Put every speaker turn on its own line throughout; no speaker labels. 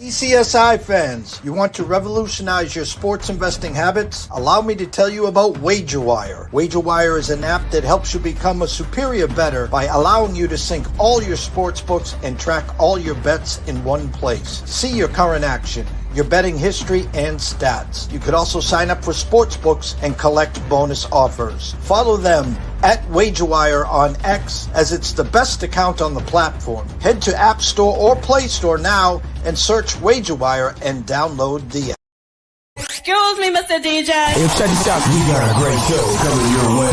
ECSI fans, you want to revolutionize your sports investing habits? Allow me to tell you about WagerWire. WagerWire is an app that helps you become a superior bettor by allowing you to sync all your sports books and track all your bets in one place. See your current action, your betting history, and stats. You could also sign up for sports books and collect bonus offers. Follow them at WagerWire on X, as it's the best account on the platform. Head to App Store or Play Store now and search WagerWire and download the app.
Excuse me, Mr. DJ.
Hey, check this out. We got a great show coming your way.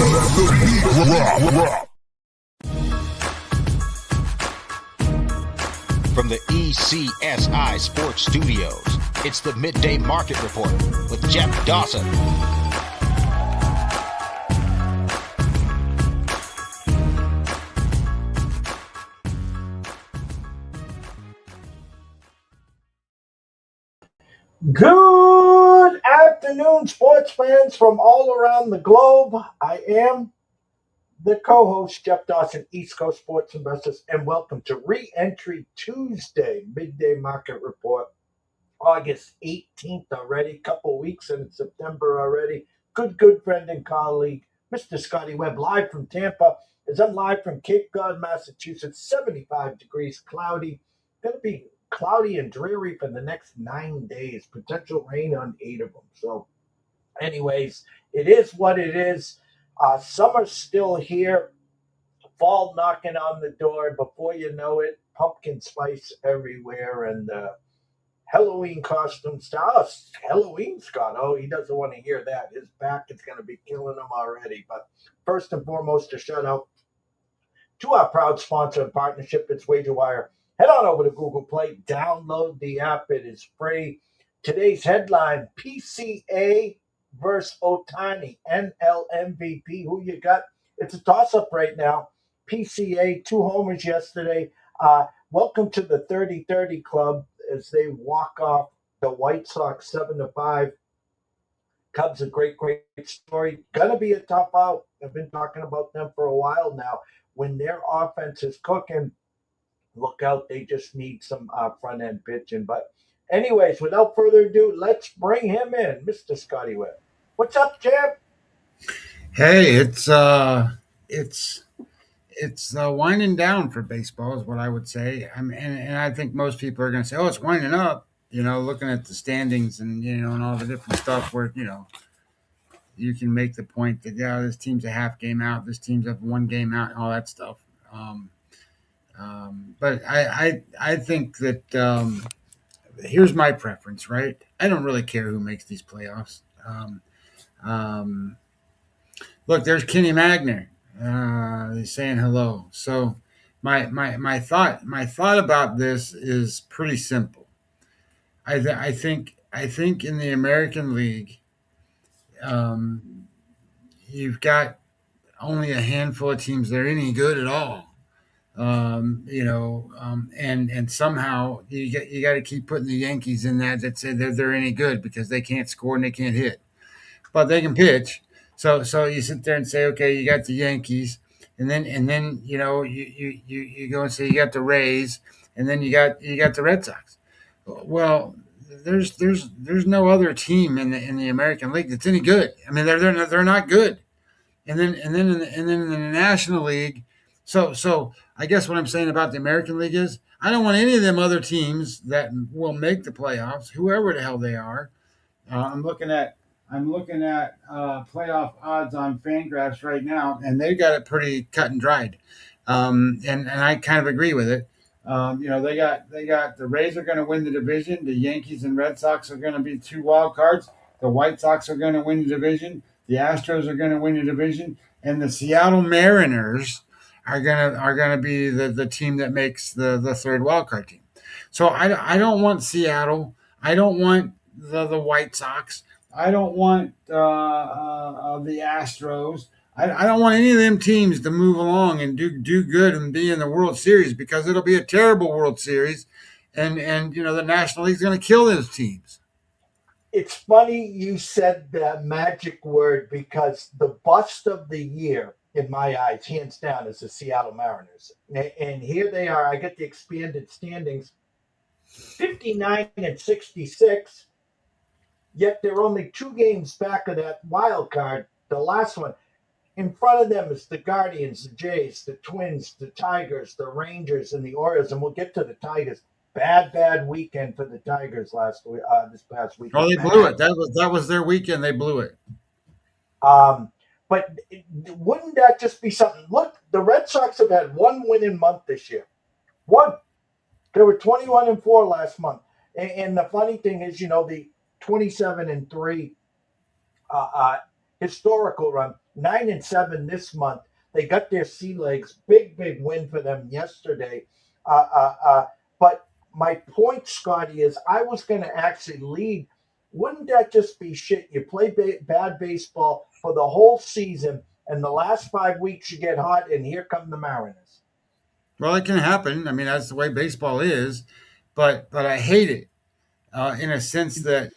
From the ECSI Sports Studios, it's the Midday Market Report with Jeff Dawson.
Good afternoon, sports fans from all around the globe. I am the co-host, Jeff Dawson, East Coast Sports Investors, and welcome to Re-Entry Tuesday, Midday Market Report, August 18th already, couple weeks in September already. Good friend and colleague, Mr. Scotty Webb, live from Tampa, as I'm live from Cape Cod, Massachusetts, 75 degrees, cloudy, going to be cloudy and dreary for the next 9 days, potential rain on 8 of them. So anyways, it is what it is. Summer's still here, fall knocking on the door. Before you know it, pumpkin spice everywhere, and Halloween costume style. Halloween, Scott. Oh, he doesn't want to hear that. His back is going to be killing him already. But first and foremost, a shout out to our proud sponsor and partnership. It's WagerWire. Head on over to Google Play, download the app. It is free. Today's headline, PCA versus OHTANI NL MVP. Who you got? It's a toss-up right now. PCA, 2 homers yesterday. Welcome to the 30-30 club as they walk off the White Sox 7-5. Cubs, a great story. Going to be a tough out. I've been talking about them for a while now. When their offense is cooking, look out, they just need some front-end pitching. But anyways, without further ado, let's bring him in, Mr. Scotty Webb. What's up, Jeff?
Hey, it's winding down for baseball is what I would say. I mean, and I think most people are going to say, oh, it's winding up, looking at the standings and, and all the different stuff where, you can make the point that, yeah, this team's a half game out, this team's a 1 game out, and all that stuff. But I think that here's my preference, right? I don't really care who makes these playoffs. Look, there's Kenny Magner. He's saying hello. So my thought about this is pretty simple. I think in the American League, you've got only a handful of teams that are any good at all. And somehow you got to keep putting the Yankees in that say they're any good because they can't score and they can't hit, but they can pitch. So you sit there and say, okay, you got the Yankees, and then you go and say you got the Rays, and then you got the Red Sox. Well, there's no other team in the American League that's any good. I mean, they're not good. And then in the National League. So I guess what I'm saying about the American League is I don't want any of them other teams that will make the playoffs, whoever the hell they are. I'm looking at playoff odds on Fangraphs right now, and they've got it pretty cut and dried. And I kind of agree with it. They got the Rays are going to win the division. The Yankees and Red Sox are going to be 2 wild cards. The White Sox are going to win the division. The Astros are going to win the division, and the Seattle Mariners are gonna be the team that makes the 3rd wild card team. So I don't want Seattle. I don't want the White Sox. I don't want the Astros. I don't want any of them teams to move along and do good and be in the World Series because it'll be a terrible World Series, and the National League's going to kill those teams.
It's funny you said that magic word because the bust of the year, in my eyes, hands down, is the Seattle Mariners. And here they are. I get the expanded standings. 50 59 and 66. Yet they're only 2 games back of that wild card, the last one. In front of them is the Guardians, the Jays, the Twins, the Tigers, the Rangers, and the Orioles. And we'll get to the Tigers. Bad weekend for the Tigers this past weekend.
Oh, they blew it. That was their weekend. They blew it.
But wouldn't that just be something? Look, the Red Sox have had one winning month this year. One. They were 21 and 4 last month. And the funny thing is, the 27 and 3 historical run, 9 and 7 this month. They got their sea legs. Big win for them yesterday. But my point, Scotty, is I was going to actually lead. Wouldn't that just be shit? You play bad baseball for the whole season, and the last 5 weeks you get hot, and here come the Mariners.
Well, it can happen. I mean, that's the way baseball is, but I hate it in a sense that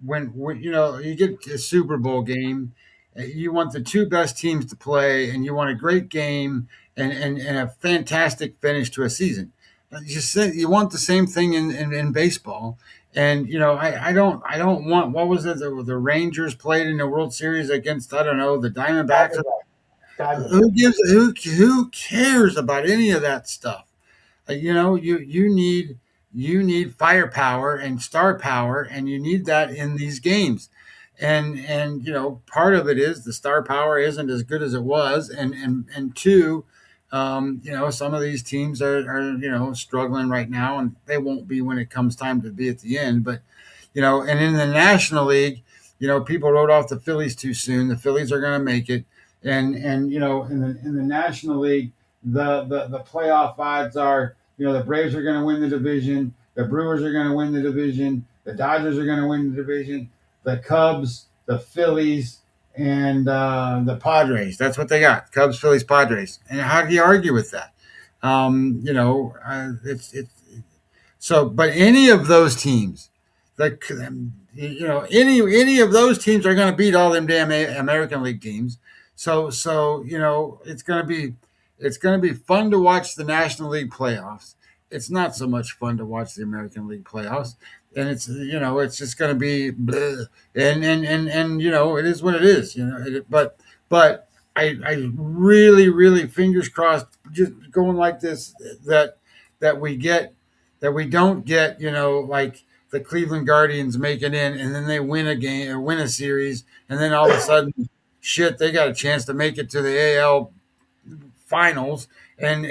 when you get a Super Bowl game, you want the two best teams to play, and you want a great game and a fantastic finish to a season. You want the same thing in baseball. And I don't want, what was it, the Rangers played in the World Series against, I don't know, the Diamondbacks. Who cares about any of that stuff? You need firepower and star power, and you need that in these games. And part of it is the star power isn't as good as it was, and two, some of these teams are struggling right now, and they won't be when it comes time to be at the end. But and in the National League, people wrote off the Phillies too soon. The Phillies are going to make it. And in the National League, the playoff odds are, the Braves are going to win the division, the Brewers are going to win the division, the Dodgers are going to win the division, the Cubs, the Phillies, and the Padres. That's what they got: Cubs, Phillies, Padres. And how do you argue with that? It's so. But any of those teams, any of those teams are going to beat all them damn American League teams. So it's going to be fun to watch the National League playoffs. It's not so much fun to watch the American League playoffs, and it's just going to be bleh. And it is what it is. But I really fingers crossed, just going like this, that we don't get like the Cleveland Guardians make it in, and then they win a game or win a series, and then all of a sudden, shit, they got a chance to make it to the AL finals, and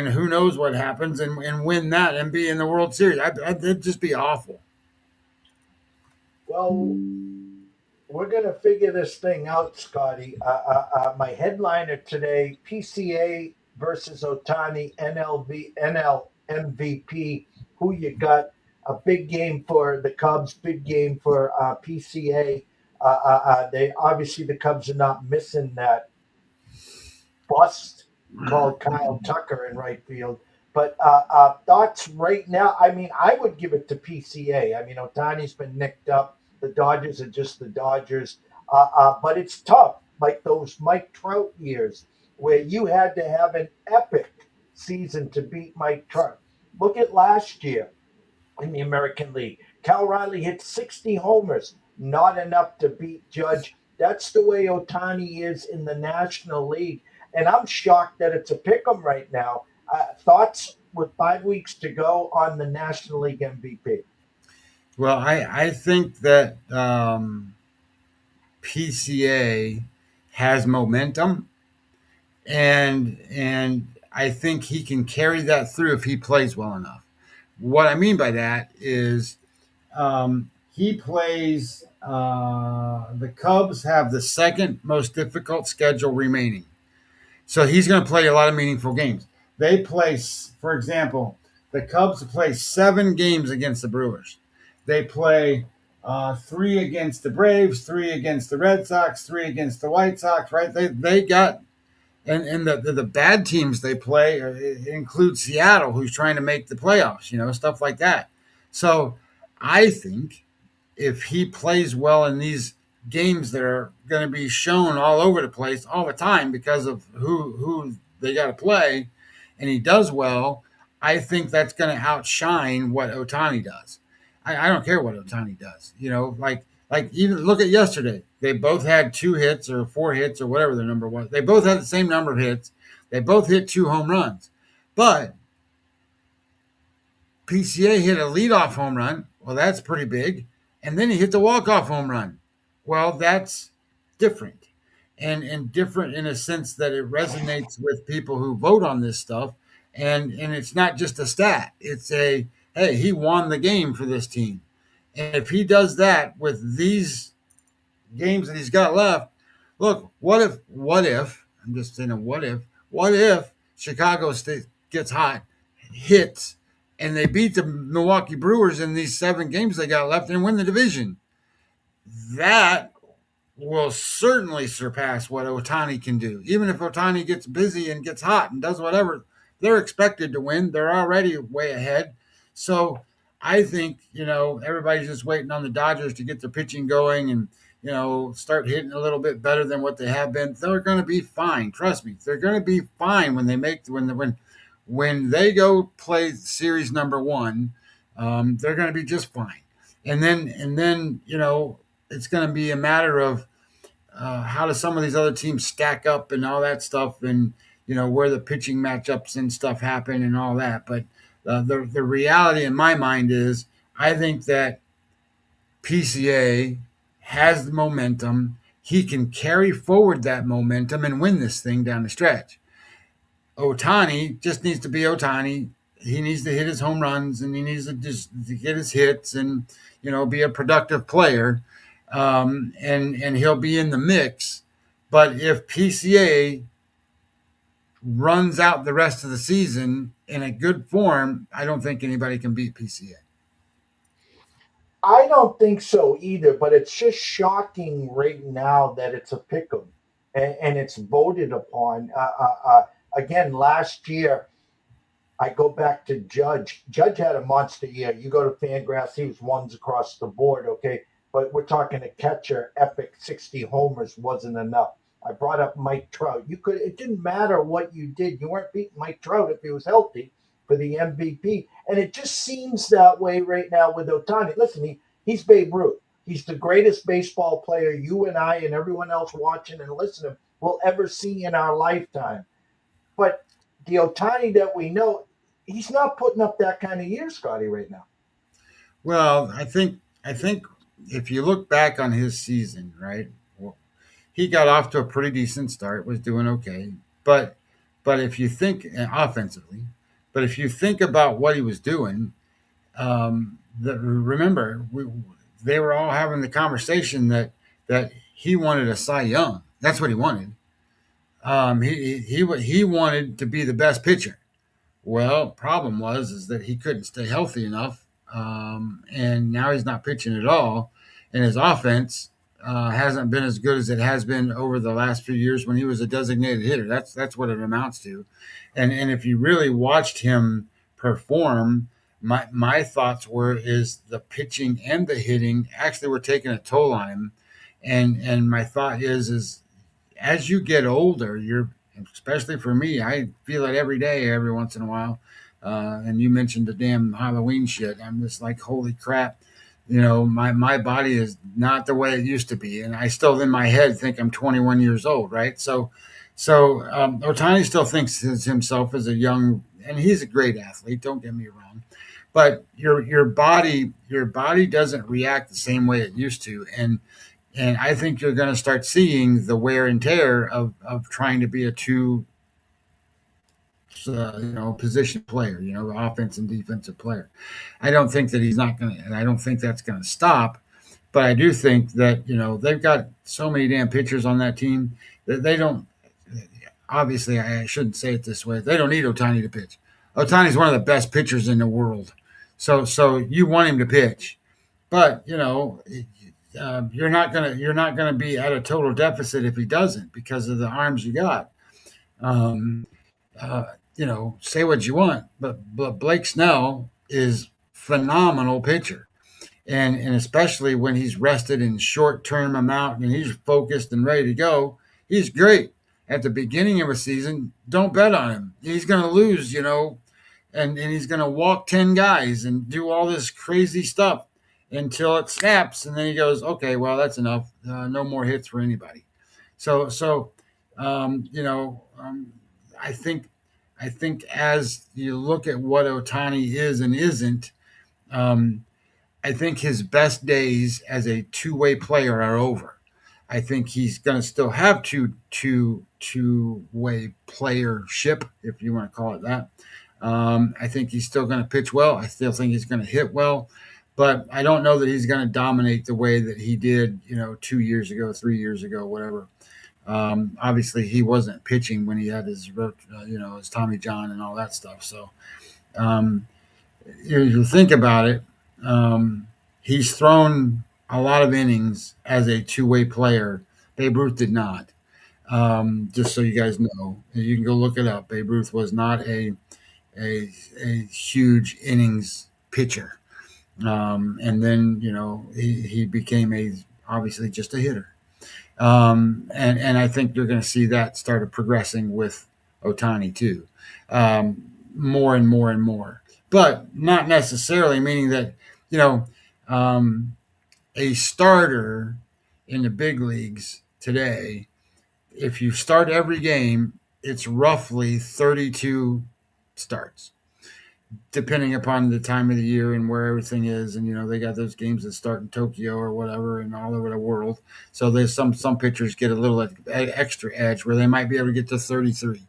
who knows what happens, and win that and be in the World Series. That'd just be awful.
Well, we're going to figure this thing out, Scotty. My headliner today, PCA versus OHTANI NL MVP. Who you got? A big game for the Cubs, big game for PCA. The Cubs are not missing that bust called Kyle Tucker in right field. But thoughts right now, I mean, I would give it to PCA. I mean, Ohtani's been nicked up. The Dodgers are just the Dodgers. But it's tough, like those Mike Trout years where you had to have an epic season to beat Mike Trout. Look at last year in the American League. Cal Riley hit 60 homers, not enough to beat Judge. That's the way Ohtani is in the National League. And I'm shocked that it's a pick'em right now. Thoughts with 5 weeks to go on the National League MVP?
Well, I think that PCA has momentum, and I think he can carry that through if he plays well enough. What I mean by that is he plays the Cubs have the second most difficult schedule remaining. So he's going to play a lot of meaningful games. They play, for example, the Cubs play 7 games against the Brewers. They play 3 against the Braves, 3 against the Red Sox, 3 against the White Sox, right? They got, and the bad teams they play include Seattle, who's trying to make the playoffs, stuff like that. So I think if he plays well in these games that are going to be shown all over the place all the time because of who they got to play, and he does well, I think that's going to outshine what Ohtani does. I don't care what Ohtani does. Like even look at yesterday. They both had 2 hits or 4 hits or whatever their number was. They both had the same number of hits. They both hit 2 home runs. But PCA hit a leadoff home run. Well, that's pretty big. And then he hit the walk-off home run. Well, that's different. And different in a sense that it resonates with people who vote on this stuff. And it's not just a stat. It's a, hey, he won the game for this team. And if he does that with these games that he's got left, look, what if, I'm just saying what if Chicago State gets hot, hits, and they beat the Milwaukee Brewers in these 7 games they got left and win the division? That will certainly surpass what Ohtani can do. Even if Ohtani gets busy and gets hot and does whatever, they're expected to win. They're already way ahead. So I think, everybody's just waiting on the Dodgers to get their pitching going and, start hitting a little bit better than what they have been. They're going to be fine. Trust me. They're going to be fine when they when they go play series number 1. They're going to be just fine. And then, it's going to be a matter of how do some of these other teams stack up and all that stuff, and where the pitching matchups and stuff happen and all that. But the reality in my mind is, I think that PCA has the momentum. He can carry forward that momentum and win this thing down the stretch. Ohtani just needs to be Ohtani. He needs to hit his home runs, and he needs to just get his hits and be a productive player. And he'll be in the mix. But if PCA runs out the rest of the season in a good form, I don't think anybody can beat PCA.
I don't think so either, but it's just shocking right now that it's a pick 'em and it's voted upon. Again, last year, I go back to Judge. Judge had a monster year. You go to Fangraphs, he was ones across the board, okay? But we're talking a catcher, epic 60 homers wasn't enough. I brought up Mike Trout. It didn't matter what you did. You weren't beating Mike Trout if he was healthy for the MVP. And it just seems that way right now with Ohtani. Listen, he's Babe Ruth. He's the greatest baseball player you and I and everyone else watching and listening will ever see in our lifetime. But the Ohtani that we know, he's not putting up that kind of year, Scotty, right now.
Well, I think if you look back on his season, right, well, he got off to a pretty decent start, was doing okay. But if you think offensively, but if you think about what he was doing, remember, they were all having the conversation that he wanted a Cy Young. That's what he wanted. He wanted to be the best pitcher. Well, problem is that he couldn't stay healthy enough, and now he's not pitching at all, and his offense hasn't been as good as it has been over the last few years when he was a designated hitter. That's what it amounts to, and if you really watched him perform, my thoughts is the pitching and the hitting actually were taking a toll on him, and my thought is as you get older, especially for me, I feel it every day, every once in a while. And you mentioned the damn Halloween shit. I'm just like, holy crap. My body is not the way it used to be. And I still in my head think I'm 21 years old. Right. So Ohtani still thinks himself as a young, and he's a great athlete. Don't get me wrong, but your body doesn't react the same way it used to. And I think you're going to start seeing the wear and tear of trying to be a two, position player, offense and defensive player. I don't think that he's not going to, and I don't think that's going to stop. But I do think that, they've got so many damn pitchers on that team that they don't, obviously, I shouldn't say it this way. They don't need Ohtani to pitch. Ohtani's one of the best pitchers in the world. So you want him to pitch. But, you're not gonna be at a total deficit if he doesn't because of the arms you got. Say what you want, but Blake Snell is phenomenal pitcher, and especially when he's rested in short term amount and he's focused and ready to go, he's great. At the beginning of a season, don't bet on him. He's going to lose, and he's going to walk 10 guys and do all this crazy stuff until it snaps, and then he goes, okay, well, that's enough. No more hits for anybody. So I think as you look at what Ohtani is and isn't, um, I think his best days as a two-way player are over. I think he's going to still have two-way playership, if you want to call it that. I think he's still going to pitch well. I still think he's going to hit well, but I don't know that he's going to dominate the way that he did, 2 years ago, 3 years ago, whatever. Obviously, he wasn't pitching when he had his Tommy John and all that stuff. So, you think about it, he's thrown a lot of innings as a two-way player. Babe Ruth did not. Just so you guys know, you can go look it up. Babe Ruth was not a huge innings pitcher, and then he became obviously just a hitter. And I think you're going to see that started progressing with Ohtani too, more and more and more, but not necessarily meaning that, a starter in the big leagues today, if you start every game, it's roughly 32 starts, depending upon the time of the year and where everything is. And, they got those games that start in Tokyo or whatever and all over the world. So there's some pitchers get a little extra edge where they might be able to get to 33.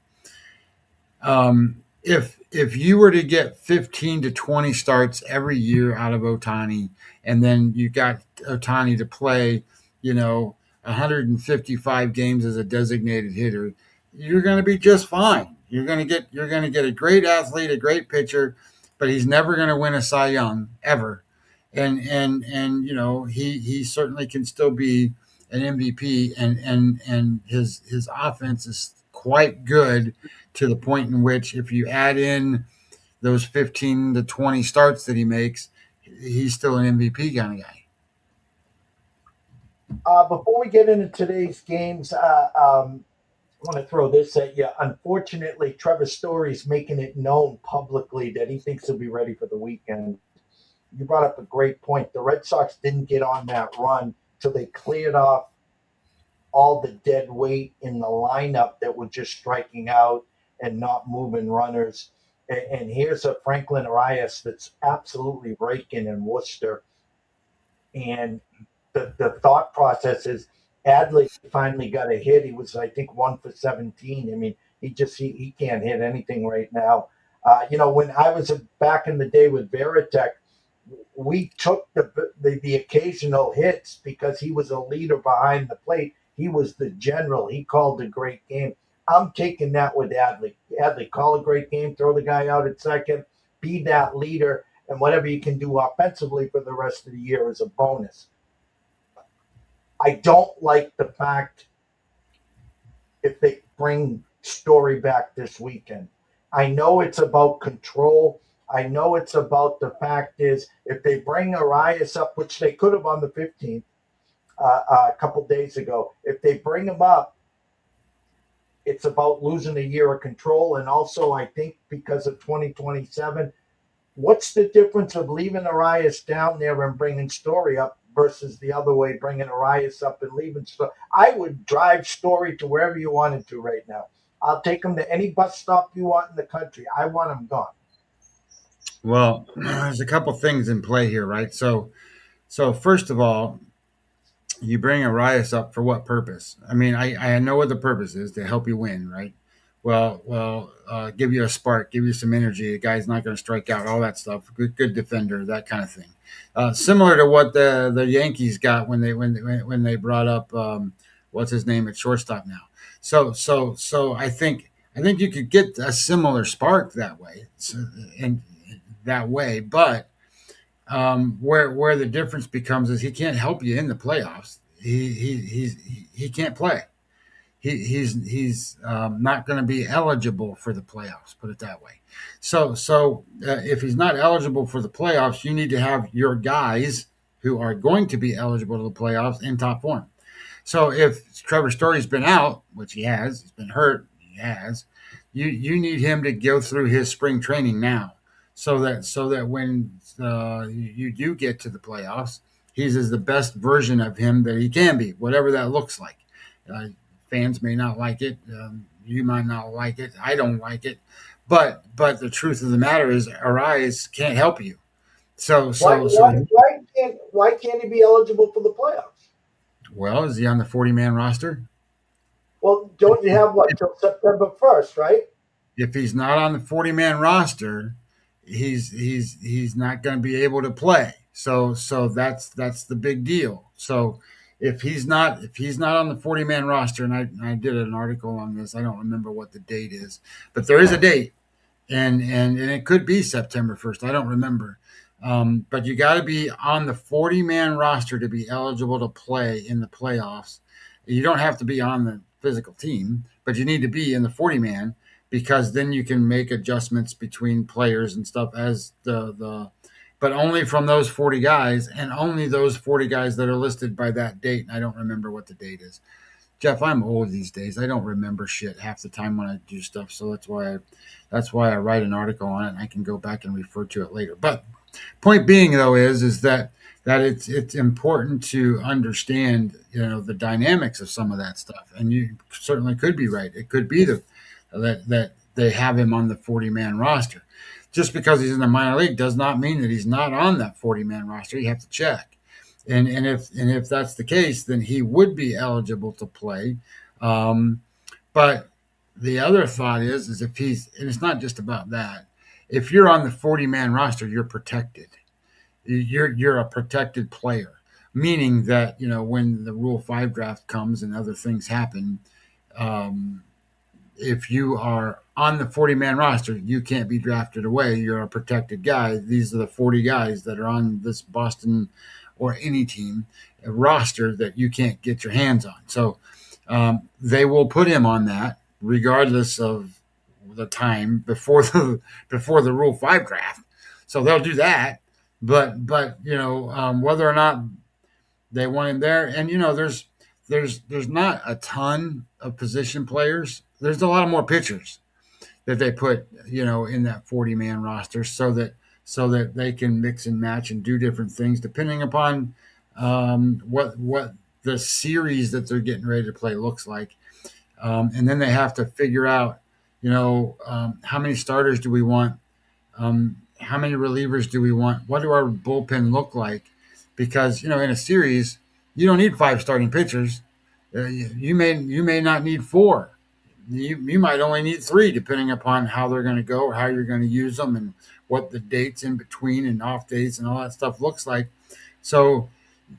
If you were to get 15 to 20 starts every year out of Ohtani, and then you got Ohtani to play, 155 games as a designated hitter, you're going to be just fine. You're going to get a great athlete, a great pitcher, but he's never going to win a Cy Young ever. And he certainly can still be an MVP, and his offense is quite good, to the point in which if you add in those 15 to 20 starts that he makes, he's still an MVP kind of guy.
Before we get into today's games, I want to throw this at you. Unfortunately, Trevor Story's making it known publicly that he thinks he'll be ready for the weekend. You brought up a great point. The Red Sox didn't get on that run till they cleared off all the dead weight in the lineup that were just striking out and not moving runners. And here's a Franklin Arias that's absolutely raking in Worcester. And the thought process is Adley finally got a hit. He was, I think, 1 for 17. I mean, he can't hit anything right now. When I was back in the day with Veritek, we took the occasional hits because he was a leader behind the plate. He was the general. He called a great game. I'm taking that with Adley. Adley, call a great game, throw the guy out at second, be that leader, and whatever you can do offensively for the rest of the year is a bonus. I don't like the fact if they bring Story back this weekend. I know it's about control. I know it's about the fact is if they bring Arias up, which they could have on the 15th a couple days ago, if they bring him up, it's about losing a year of control. And also, I think because of 2027, what's the difference of leaving Arias down there and bringing Story up versus the other way, bringing Arias up and leaving Story? I would drive Story to wherever you wanted to right now. I'll take him to any bus stop you want in the country. I want him gone.
Well, there's a couple things in play here, right? So first of all, you bring Arias up for what purpose? I mean, I know what the purpose is, to help you win, right? Well, give you a spark, give you some energy. The guy's not going to strike out, all that stuff. Good defender, that kind of thing. Similar to what the Yankees got when they brought up what's his name at shortstop now. So I think you could get a similar spark that way, but where the difference becomes is he can't help you in the playoffs. He can't play. He's not going to be eligible for the playoffs. Put it that way. So if he's not eligible for the playoffs, you need to have your guys who are going to be eligible to the playoffs in top form. So if Trevor Story's been out, which he has, he's been hurt, he has, you need him to go through his spring training now, so that when you do get to the playoffs, he's as the best version of him that he can be, whatever that looks like. Uh, Fans may not like it. You might not like it. I don't like it. But the truth of the matter is, our eyes can't help you. So
Why,
so
why,
so
why can't he be eligible for the playoffs?
well, is he on the 40-man roster?
Well, don't you have what till September 1st, right?
If he's not on the 40-man roster, he's not going to be able to play. So that's the big deal. So if he's not on the 40-man roster, and I did an article on this. I don't remember what the date is, but there is a date, and it could be September 1st. I don't remember. But you got to be on the 40-man roster to be eligible to play in the playoffs. You don't have to be on the physical team, but you need to be in the 40-man, because then you can make adjustments between players and stuff as but only from those 40 guys, and only those 40 guys that are listed by that date. And I don't remember what the date is. Jeff, I'm old these days. I don't remember shit half the time when I do stuff. So that's why I write an article on it, and I can go back and refer to it later. But point being, though, is that it's important to understand, the dynamics of some of that stuff. And you certainly could be right. It could be that they have him on the 40-man roster. Just because he's in the minor league does not mean that he's not on that 40-man roster. You have to check. And if that's the case, then he would be eligible to play. But the other thought is if and it's not just about that. If you're on the 40-man roster, you're protected. You're a protected player, meaning that when the Rule 5 draft comes and other things happen, if you are on the 40-man roster, you can't be drafted away. You're a protected guy. These are the 40 guys that are on this Boston or any team roster that you can't get your hands on. So they will put him on that regardless of the time before the Rule 5 draft. So they'll do that. But whether or not they want him there, and there's not a ton of position players. There's a lot more pitchers that they put in that 40-man roster, so that they can mix and match and do different things depending upon what the series that they're getting ready to play looks like, and then they have to figure out how many starters do we want, how many relievers do we want, what do our bullpen look like, because in a series you don't need 5 starting pitchers. You may not need 4. You might only need 3, depending upon how they're going to go, or how you're going to use them, and what the dates in between and off dates and all that stuff looks like. So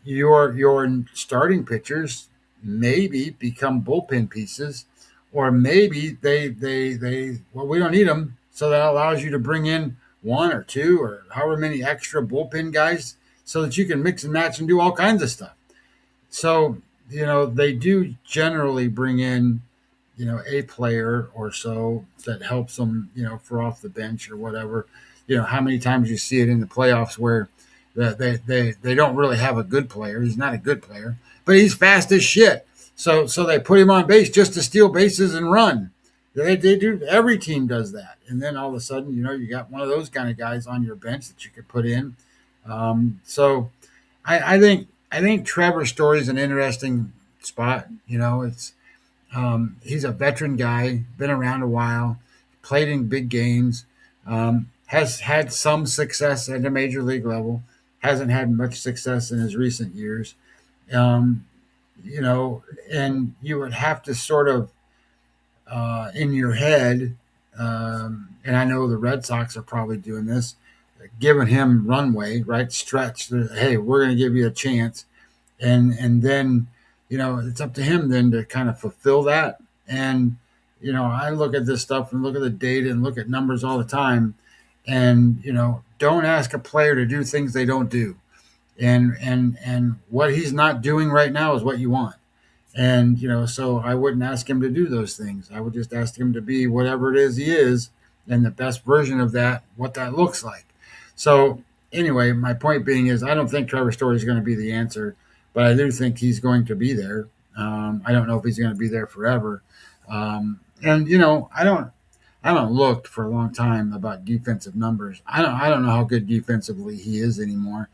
your starting pitchers maybe become bullpen pieces, or maybe they we don't need them, so that allows you to bring in 1 or 2 or however many extra bullpen guys, so that you can mix and match and do all kinds of stuff. So they do generally bring in a player or so that helps them, for off the bench or whatever. How many times you see it in the playoffs where they don't really have a good player. He's not a good player, but he's fast as shit. So they put him on base just to steal bases and run. They do. Every team does that. And then all of a sudden, you got one of those kind of guys on your bench that you could put in. So I think Trevor Story's an interesting spot. It's he's a veteran guy, been around a while, played in big games, has had some success at the major league level, hasn't had much success in his recent years. And you would have to sort of in your head, and I know the Red Sox are probably doing this, giving him runway, right? Stretch. Hey, we're going to give you a chance. And then, it's up to him then to kind of fulfill that. And, I look at this stuff and look at the data and look at numbers all the time. And, don't ask a player to do things they don't do. And what he's not doing right now is what you want. And, so I wouldn't ask him to do those things. I would just ask him to be whatever it is he is, and the best version of that, what that looks like. So anyway, my point being is I don't think Trevor Story is going to be the answer, but I do think he's going to be there. I don't know if he's going to be there forever. And, haven't looked for a long time about defensive numbers. I don't know how good defensively he is anymore,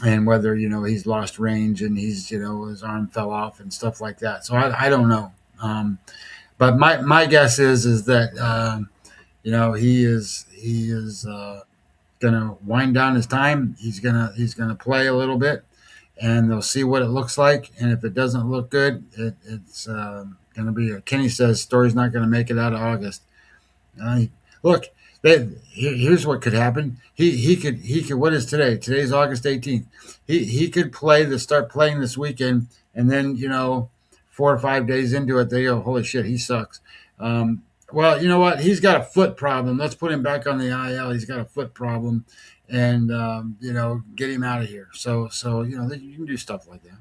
and whether he's lost range and he's his arm fell off and stuff like that. So I don't know. But my guess is that he is gonna wind down his time. He's gonna play a little bit, and they'll see what it looks like. And if it doesn't look good, it's gonna be. Kenny says Story's not gonna make it out of August. Uh, Look, here's what could happen. He could. What is today? Today's August 18th. He could start playing this weekend, and then 4 or 5 days into it, they go, "Holy shit, he sucks." Well, you know what? He's got a foot problem. Let's put him back on the IL. He's got a foot problem, and get him out of here. So you can do stuff like that.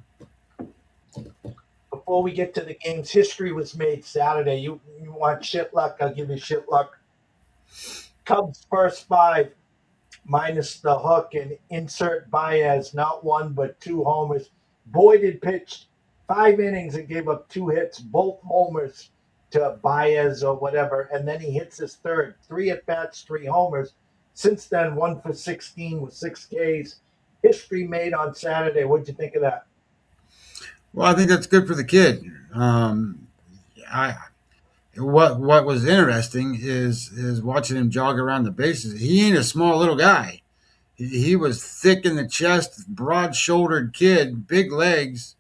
Before we get to the games, history was made Saturday. You want shit luck? I'll give you shit luck. Cubs first 5 minus the hook and insert Baez, not 1 but 2 homers. Boyd had pitched 5 innings and gave up 2 hits, both homers to Baez or whatever, and then he hits his third. 3 at bats, 3 homers. Since then, 1 for 16 with 6 Ks. History made on Saturday. What'd you think of that?
Well, I think that's good for the kid. I What was interesting is watching him jog around the bases. He ain't a small little guy. He was thick in the chest, broad-shouldered kid, big legs.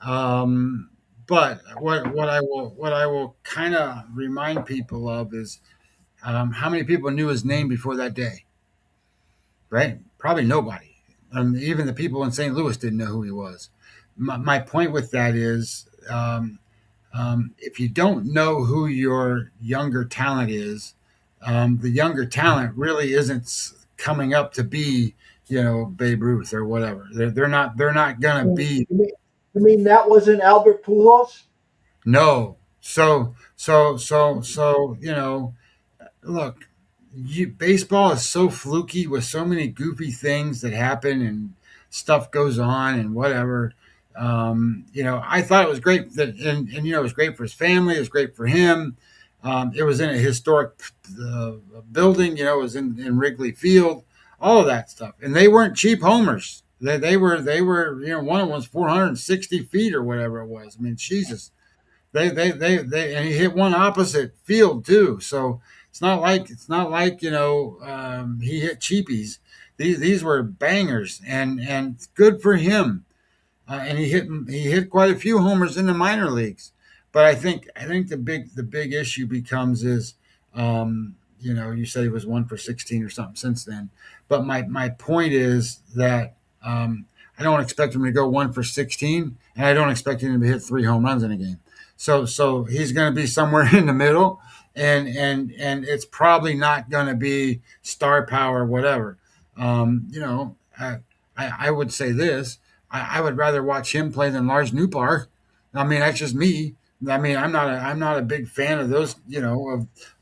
But what I will kind of remind people of is how many people knew his name before that day, right? Probably nobody. Even the people in St. Louis didn't know who he was. My point with that is, if you don't know who your younger talent is, the younger talent really isn't coming up to be, Babe Ruth or whatever. They're not gonna be.
You mean that wasn't Albert Pujols?
No. So look, baseball is so fluky with so many goofy things that happen and stuff goes on and whatever. I thought it was great and it was great for his family. It was great for him. It was in a historic building. It was in Wrigley Field. All of that stuff, and they weren't cheap homers. They were. One of them was 460 feet or whatever it was. I mean, Jesus. And he hit one opposite field too. So it's not like he hit cheapies. These were bangers, and good for him. And he hit quite a few homers in the minor leagues. But I think the big issue becomes is you said he was 1 for 16 or something since then. But my point is that I don't expect him to go 1 for 16, and I don't expect him to hit 3 home runs in a game. So he's going to be somewhere in the middle, and it's probably not going to be star power, whatever. I would say this: I would rather watch him play than Lars Nootbaar. I mean, that's just me. I mean, I'm not a big fan of those,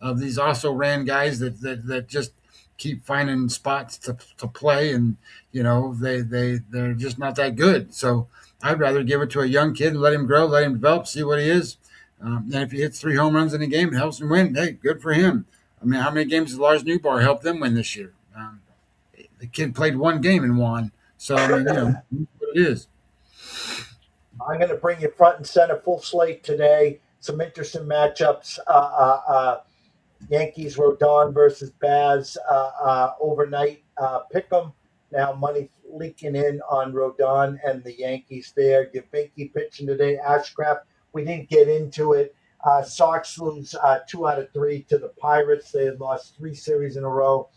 of these also ran guys that just keep finding spots to play, and they're just not that good. So I'd rather give it to a young kid and let him grow, let him develop, see what he is. And if he hits 3 home runs in a game and helps him win, hey, good for him. I mean, how many games has Lars Nootbaar helped them win this year? The kid played 1 game and won. So I mean, what it is.
I'm going to bring you front and center, full slate today. Some interesting matchups. Yankees Rodon versus Baz overnight. Pick 'em. Now money leaking in on Rodon and the Yankees there. Yabinki pitching today. Ashcraft, we didn't get into it. Sox lose 2 out of 3 to the Pirates. They had lost 3 series in a row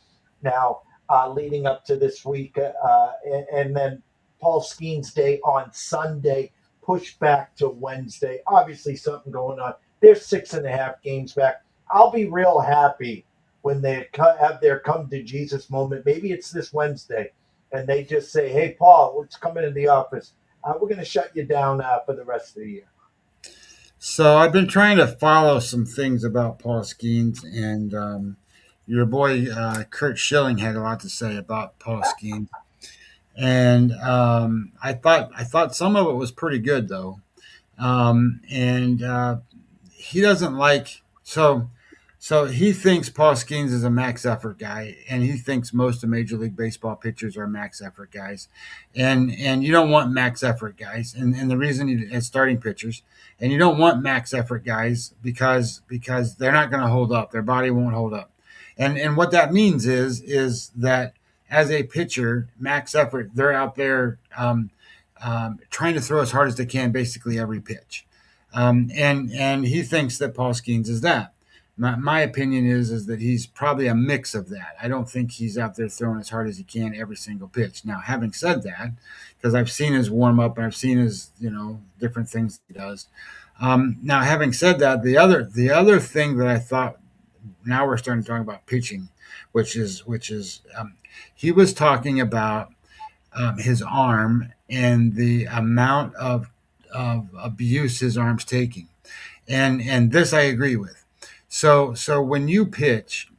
now leading up to this week. And then Paul Skeens Day on Sunday, pushed back to Wednesday. Obviously something going on. They're 6.5 games back. I'll be real happy when they have their come to Jesus moment. Maybe it's this Wednesday, and they just say, "Hey, Paul, let's come into the office. We're going to shut you down for the rest of the year."
So I've been trying to follow some things about Paul Skeens, and your boy Kurt Schilling had a lot to say about Paul Skeens, and I thought some of it was pretty good though, and he doesn't like so. So he thinks Paul Skeens is a max effort guy, and he thinks most of Major League Baseball pitchers are max effort guys, and you don't want max effort guys, and the reason as starting pitchers, and you don't want max effort guys because they're not going to hold up, their body won't hold up, and what that means is that as a pitcher, max effort, they're out there trying to throw as hard as they can, basically every pitch, and he thinks that Paul Skeens is that. My opinion is that he's probably a mix of that. I don't think he's out there throwing as hard as he can every single pitch. Now, having said that, because I've seen his warm up and I've seen his different things he does. Now, having said that, the other thing that I thought, now we're starting to talk about pitching, which is he was talking about his arm and the amount of abuse his arm's taking, and this I agree with. So when you pitch,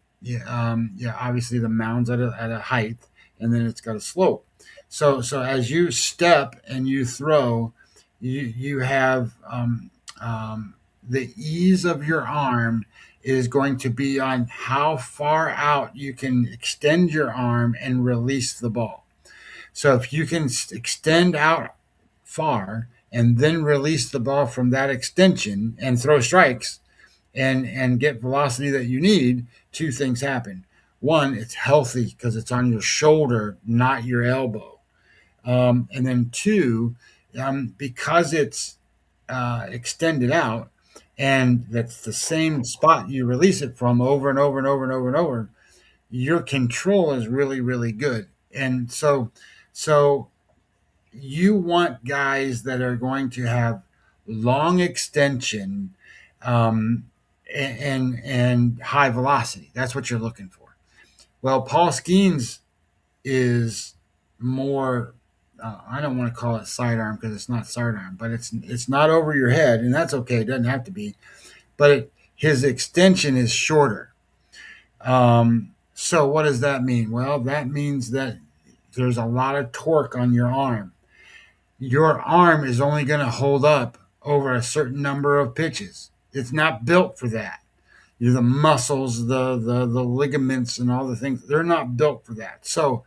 obviously the mound's at a height, and then it's got a slope. So as you step and you throw, you have the ease of your arm is going to be on how far out you can extend your arm and release the ball. So if you can extend out far and then release the ball from that extension and throw strikes, and get velocity that you need, two things happen. One, it's healthy because it's on your shoulder, not your elbow. And then two, because it's extended out and that's the same spot you release it from over and over and over and over and over, your control is really, really good. And so you want guys that are going to have long extension, and high velocity. That's what you're looking for. Well, Paul Skeens is more, I don't want to call it sidearm because it's not sidearm, but it's not over your head, and that's okay. It doesn't have to be. But his extension is shorter. So what does that mean? Well, that means that there's a lot of torque on your arm. Your arm is only going to hold up over a certain number of pitches. It's not built for that. The muscles, the ligaments, and all the things, they're not built for that. So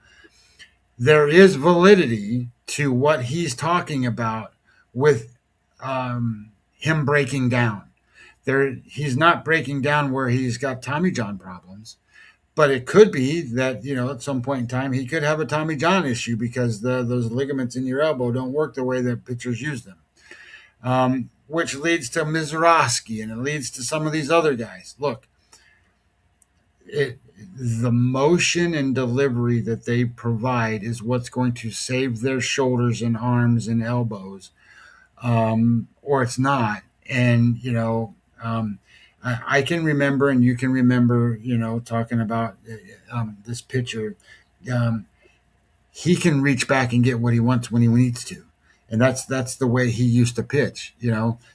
there is validity to what he's talking about with him breaking down. He's not breaking down where he's got Tommy John problems, but it could be that at some point in time he could have a Tommy John issue because those ligaments in your elbow don't work the way that pitchers use them. Which leads to Mizorowski, and it leads to some of these other guys. Look, the motion and delivery that they provide is what's going to save their shoulders and arms and elbows, or it's not. And, I can remember, and you can remember, talking about this pitcher. He can reach back and get what he wants when he needs to. And that's the way he used to pitch.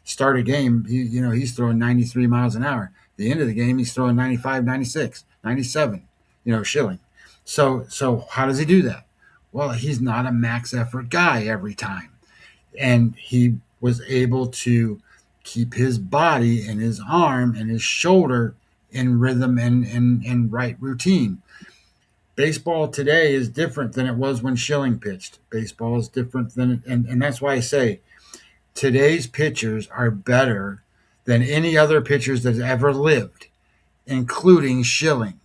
Start a game, he's throwing 93 miles an hour. At the end of the game, he's throwing 95, 96, 97, shilling. So how does he do that? Well, he's not a max effort guy every time. And he was able to keep his body and his arm and his shoulder in rhythm and right routine. Baseball today is different than it was when Schilling pitched. Baseball is different and that's why I say today's pitchers are better than any other pitchers that ever lived, including Schilling.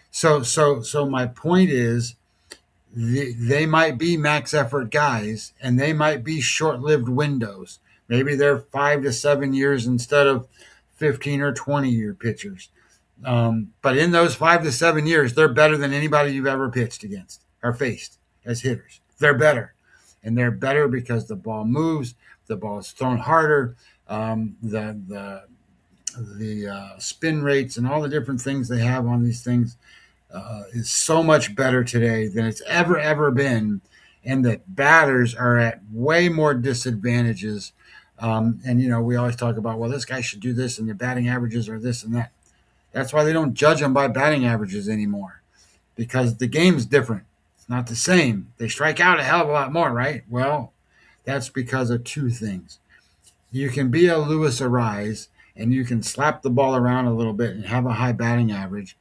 So my point is, they might be max effort guys, and they might be short-lived windows. Maybe they're 5 to 7 years instead of 15 or 20-year pitchers. But in those 5 to 7 years, they're better than anybody you've ever pitched against or faced as hitters. They're better. And they're better because the ball moves, the ball is thrown harder, the spin rates and all the different things they have on these things is so much better today than it's ever been. And the batters are at way more disadvantages. And, we always talk about, well, this guy should do this and the batting averages are this and that. That's why they don't judge them by batting averages anymore, because the game's different. It's not the same. They strike out a hell of a lot more, right? Well, that's because of two things. You can be a Luis Ariz and you can slap the ball around a little bit and have a high batting average.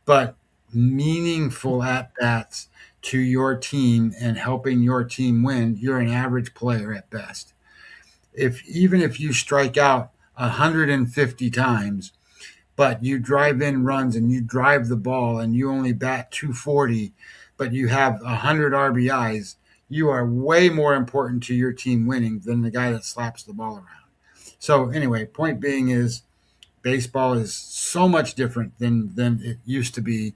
But meaningful at bats to your team and helping your team win, you're an average player at best. Even if you strike out 150 times, but you drive in runs and you drive the ball and you only bat 240, but you have 100 RBIs, you are way more important to your team winning than the guy that slaps the ball around. So anyway, point being is baseball is so much different than it used to be.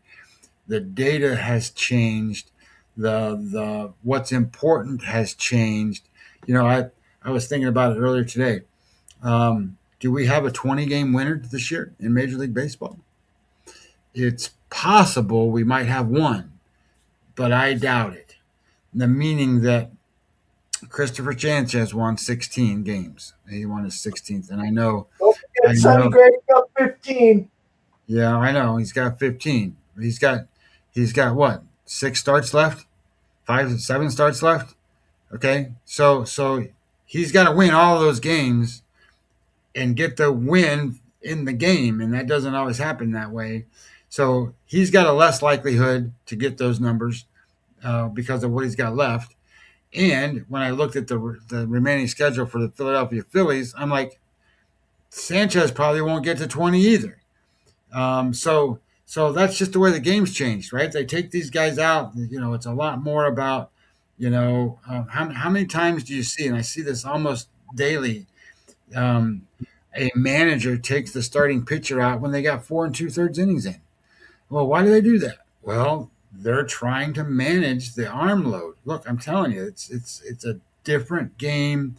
The data has changed. The what's important has changed. I was thinking about it earlier today. Do we have a 20-game winner this year in Major League Baseball? It's possible we might have one, but I doubt it. The meaning that Christopher Sanchez won 16 games. He won his 16th, and I know.
Don't forget Sonny Gray got 15.
Yeah, I know. He's got 15. He's got what? 6 starts left? 7 starts left? Okay. So he's got to win all of those games and get the win in the game, and that doesn't always happen that way. So he's got a less likelihood to get those numbers because of what he's got left. And when I looked at the remaining schedule for the Philadelphia Phillies, I'm like, Sanchez probably won't get to 20 either. So that's just the way the game's changed, right? They take these guys out. It's a lot more about, how many times do you see, and I see this almost daily, a manager takes the starting pitcher out when they got 4 2/3 innings in. Well, why do they do that? Well, they're trying to manage the arm load. Look, I'm telling you, it's a different game,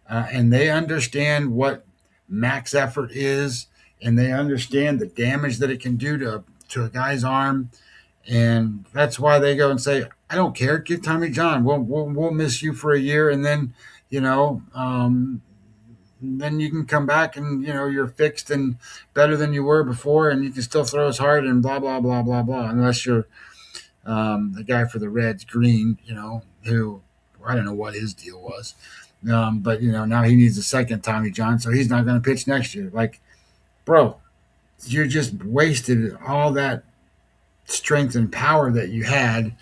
and they understand what max effort is, and they understand the damage that it can do to a guy's arm, and that's why they go and say, "I don't care, give Tommy John. We'll miss you for a year, and then then you can come back and you're fixed and better than you were before, and you can still throw as hard and blah blah blah blah blah." Unless you're the guy for the Reds, Green, who I don't know what his deal was, but now he needs a second Tommy John, so he's not going to pitch next year. Like, bro, you just wasted all that strength and power that you had,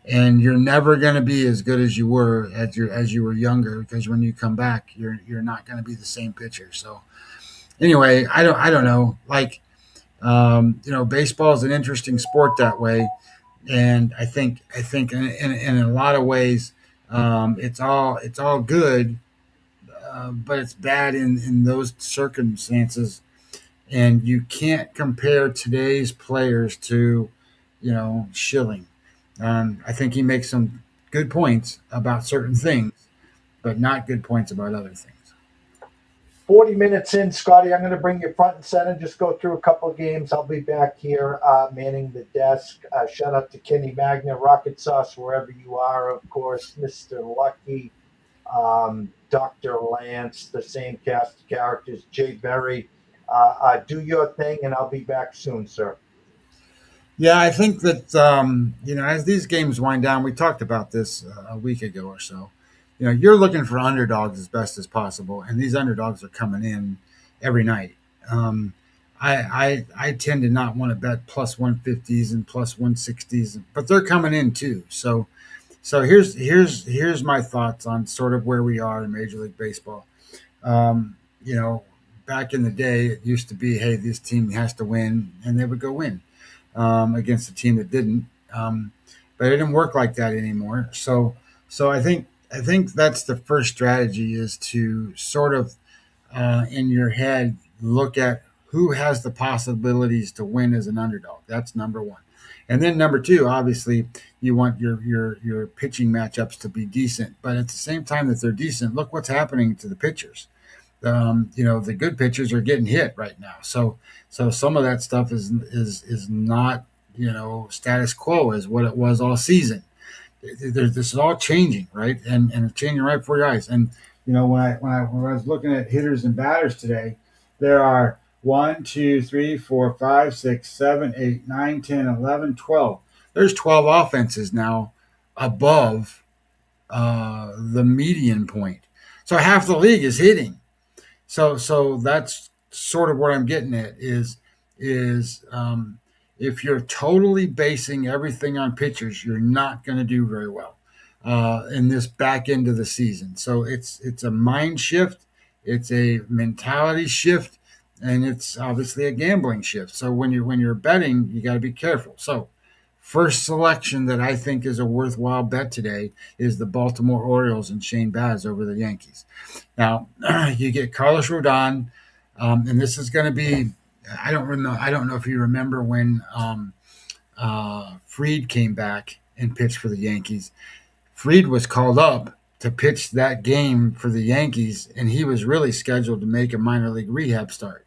and you're never going to be as good as you were as you were younger, because when you come back, you're not going to be the same pitcher. So anyway, I don't know. Like, baseball is an interesting sport that way, and I think in a lot of ways, it's all good, but it's bad in those circumstances, and you can't compare today's players to Schilling. I think he makes some good points about certain things, but not good points about other things.
40 minutes in, Scotty. I'm going to bring you front and center. Just go through a couple of games. I'll be back here manning the desk. Shout out to Kenny Magna, Rocket Sauce, wherever you are, of course. Mr. Lucky, Dr. Lance, the same cast of characters, Jay Berry. Do your thing, and I'll be back soon, sir.
Yeah, I think that, as these games wind down, we talked about this a week ago or so. You're looking for underdogs as best as possible, and these underdogs are coming in every night. I tend to not want to bet plus 150s and plus 160s, but they're coming in too. So here's my thoughts on sort of where we are in Major League Baseball. Back in the day, it used to be, hey, this team has to win, and they would go win against a team that didn't. But it didn't work like that anymore. So I think that's the first strategy, is to sort of in your head look at who has the possibilities to win as an underdog. That's number one. And then number two, obviously, you want your pitching matchups to be decent. But at the same time that they're decent, look what's happening to the pitchers. The good pitchers are getting hit right now. So some of that stuff is not, status quo as what it was all season. This is all changing, right? And it's changing right before your eyes. And, when I was looking at hitters and batters today, there are 1, 2, 3, 4, 5, 6, 7, 8, 9, 10, 11, 12. There's 12 offenses now above the median point. So half the league is hitting. So that's sort of what I'm getting at is if you're totally basing everything on pitchers, you're not going to do very well in this back end of the season. So it's a mind shift, it's a mentality shift, and it's obviously a gambling shift. So when you're betting, you got to be careful. So first selection that I think is a worthwhile bet today is the Baltimore Orioles and Shane Baz over the Yankees. Now you get Carlos Rodon, and this is going to be. I don't know if you remember when Fried came back and pitched for the Yankees. Fried was called up to pitch that game for the Yankees, and he was really scheduled to make a minor league rehab start.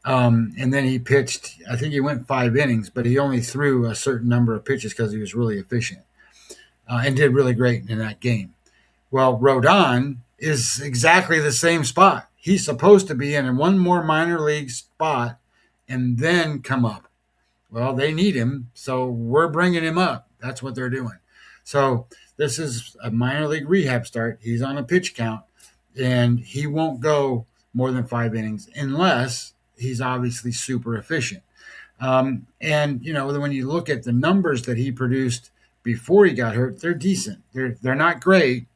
And then he pitched, I think he went 5 innings, but he only threw a certain number of pitches because he was really efficient and did really great in that game. Well, Rodon is exactly the same spot. He's supposed to be in one more minor league spot and then come up. Well, they need him, so we're bringing him up. That's what they're doing. So this is a minor league rehab start. He's on a pitch count, and he won't go more than 5 innings unless he's obviously super efficient. And, when you look at the numbers that he produced before he got hurt, they're decent. They're not great.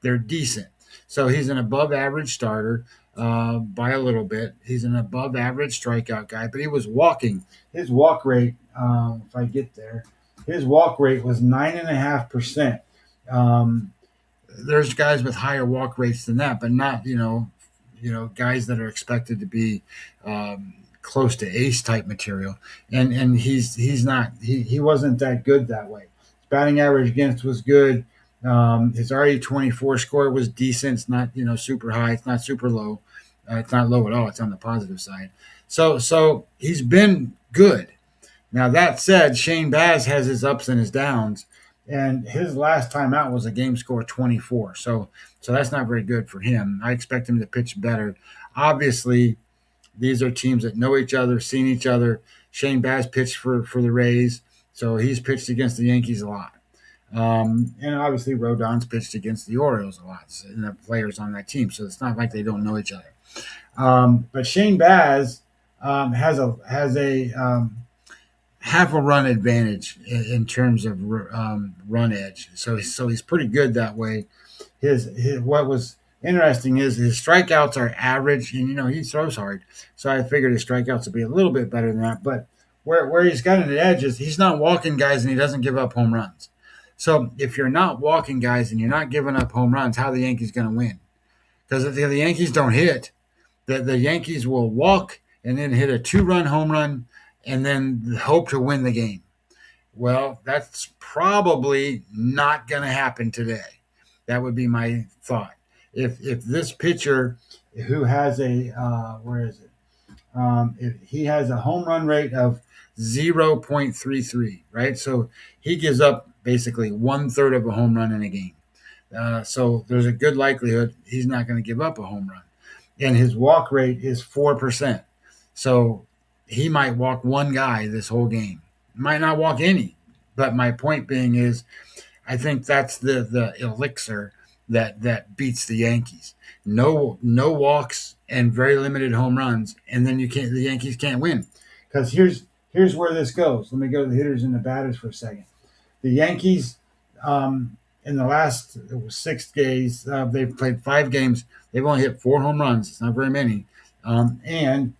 They're decent. So he's an above average starter by a little bit. He's an above average strikeout guy, but he was walking. His walk rate, if I get there, his walk rate was 9.5%. There's guys with higher walk rates than that, but not, guys that are expected to be close to ace type material. And he's not, he wasn't that good that way. His batting average against was good. His RE24 score was decent. It's not, super high. It's not super low. It's not low at all. It's on the positive side. So he's been good. Now, that said, Shane Baz has his ups and his downs, and his last time out was a game score 24. So that's not very good for him. I expect him to pitch better. Obviously, these are teams that know each other, seen each other. Shane Baz pitched for the Rays, so he's pitched against the Yankees a lot. And obviously Rodon's pitched against the Orioles a lot, and the players on that team. So it's not like they don't know each other. But Shane Baz has a half a run advantage in terms of run edge. So he's pretty good that way. His what was interesting is his strikeouts are average, and he throws hard. So I figured his strikeouts would be a little bit better than that. But where he's got an edge is he's not walking guys and he doesn't give up home runs. So if you're not walking guys and you're not giving up home runs, how are the Yankees going to win? Because if the Yankees don't hit, the Yankees will walk and then hit a 2-run home run and then hope to win the game. Well, that's probably not going to happen today. That would be my thought. If this pitcher who has if he has a home run rate of 0.33, right? So he gives up basically 1/3 of a home run in a game. So there's a good likelihood he's not going to give up a home run. And his walk rate is 4%. So he might walk one guy this whole game. Might not walk any. But my point being is I think that's the elixir that beats the Yankees. No walks and very limited home runs, and then the Yankees can't win. Because here's where this goes. Let me go to the hitters and the batters for a second. The Yankees, in the last 6 days, they've played 5 games. They've only hit 4 home runs. It's not very many. And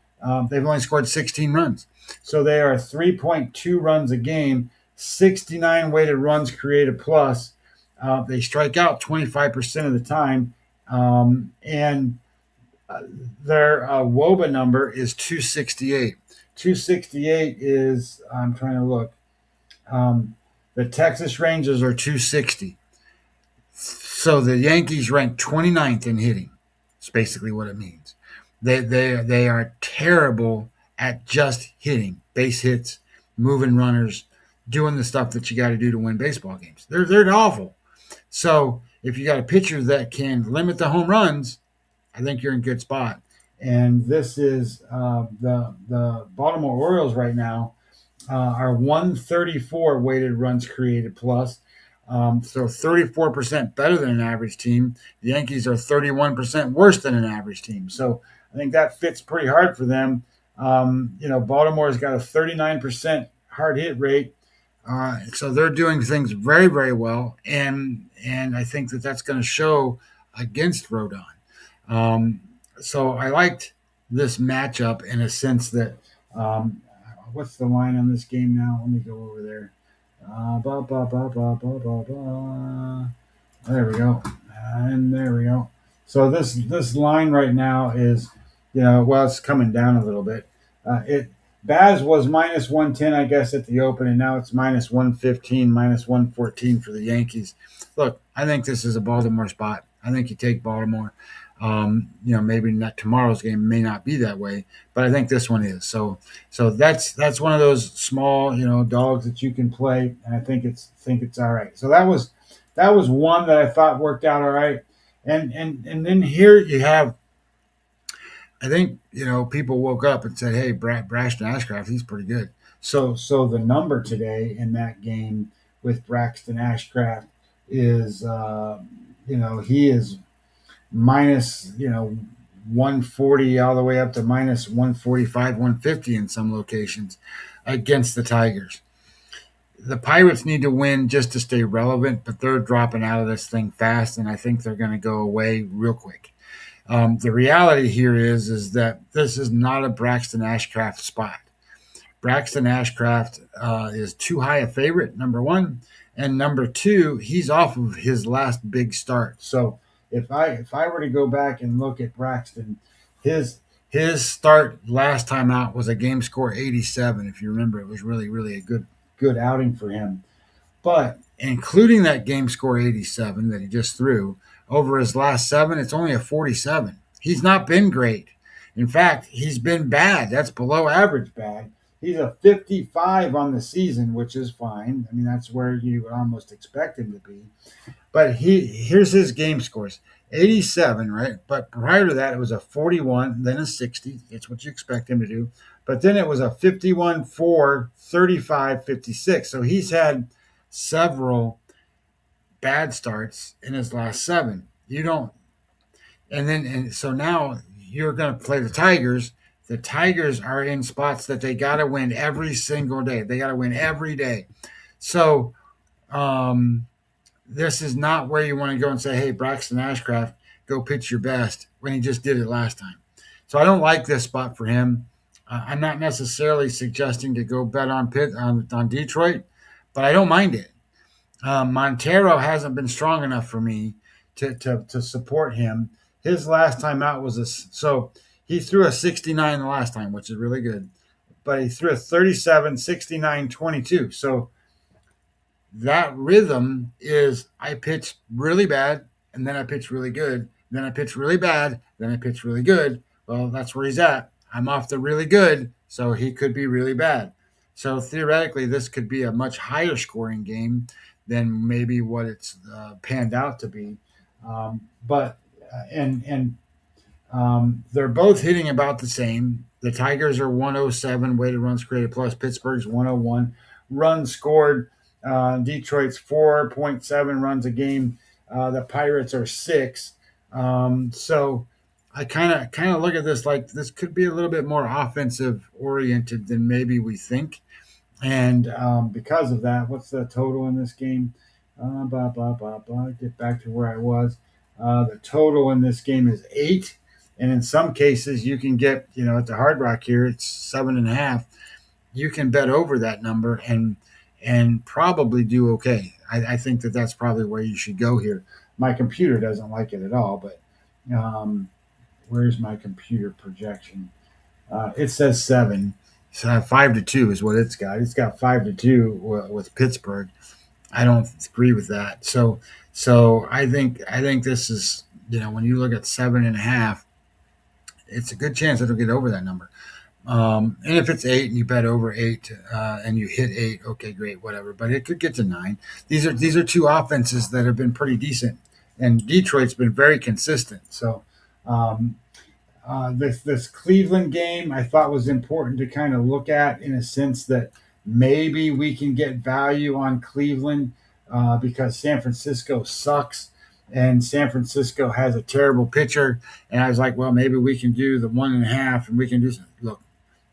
they've only scored 16 runs. So they are 3.2 runs a game, 69 weighted runs created plus. They strike out 25% of the time. And their WOBA number is 268. 268 is, I'm trying to look. The Texas Rangers are 260. So the Yankees rank 29th in hitting. That's basically what it means. They are terrible at just hitting, base hits, moving runners, doing the stuff that you got to do to win baseball games. They're awful. So if you got a pitcher that can limit the home runs, I think you're in a good spot. And this is the Baltimore Orioles right now are 134 weighted runs created plus. So 34% better than an average team. The Yankees are 31% worse than an average team. So I think that fits pretty hard for them. Baltimore's got a 39% hard hit rate. So they're doing things very, very well, and I think that that's going to show against Rodon. So I liked this matchup in a sense that what's the line on this game now? Let me go over there. There we go, and there we go. So this line right now is, it's coming down a little bit. Baz was minus 110, I guess, at the open, and now it's minus 115, minus 114 for the Yankees. Look, I think this is a Baltimore spot. I think you take Baltimore. Maybe not tomorrow's game may not be that way, but I think this one is. So that's one of those small, dogs that you can play, and I think it's all right. So that was one that I thought worked out all right, and then here you have. I think people woke up and said, "Hey, Braxton Ashcraft, he's pretty good." So the number today in that game with Braxton Ashcraft is, he is minus 140 all the way up to minus 145, 150 in some locations against the Tigers. The Pirates need to win just to stay relevant, but they're dropping out of this thing fast, and I think they're going to go away real quick. The reality here is that this is not a Braxton Ashcraft spot. Braxton Ashcraft is too high a favorite, number one, and number two, he's off of his last big start. So if I were to go back and look at Braxton, his start last time out was a game score 87. If you remember, it was really, really a good outing for him. But including that game score 87 that he just threw, over his last 7, it's only a 47. He's not been great. In fact, he's been bad. That's below average bad. He's a 55 on the season, which is fine. I mean, that's where you would almost expect him to be. But here's his game scores. 87, right? But prior to that, it was a 41, then a 60. It's what you expect him to do. But then it was a 51, 4, 35, 56. So he's had several bad starts in his last 7. So now you're going to play the Tigers. The Tigers are in spots that they got to win every single day. They got to win every day. So this is not where you want to go and say, "Hey, Braxton Ashcraft, go pitch your best," when he just did it last time. So I don't like this spot for him. I'm not necessarily suggesting to go bet on Detroit, but I don't mind it. Montero hasn't been strong enough for me to support him. His last time out was so he threw a 69 the last time, which is really good, but he threw a 37, 69, 22. So that rhythm is I pitch really bad, and then I pitch really good, then I pitch really bad, then I pitch really good. Well, that's where he's at. I'm off the really good, so he could be really bad. So theoretically, this could be a much higher scoring game than maybe what it's panned out to be. They're both hitting about the same. The Tigers are 107 weighted runs created plus. Pittsburgh's 101 runs scored. Detroit's 4.7 runs a game. The Pirates are 6. So I kind of look at this like this could be a little bit more offensive oriented than maybe we think. And because of that, what's the total in this game? Get back to where I was. The total in this game is 8. And in some cases, you can get, at the Hard Rock here, it's 7.5. You can bet over that number and probably do okay. I think that's probably where you should go here. My computer doesn't like it at all, but where's my computer projection? It says 7. So 5-2 is what it's got. It's got 5-2 with Pittsburgh. I don't agree with that. So I think this is, when you look at 7.5, it's a good chance it'll get over that number. And if it's 8 and you bet over 8 and you hit 8, okay, great, whatever. But it could get to 9. These are two offenses that have been pretty decent, and Detroit's been very consistent. So this Cleveland game I thought was important to kind of look at in a sense that maybe we can get value on Cleveland because San Francisco sucks. and San Francisco has a terrible pitcher. And I was like, well, maybe we can do the 1.5, and we can do – look,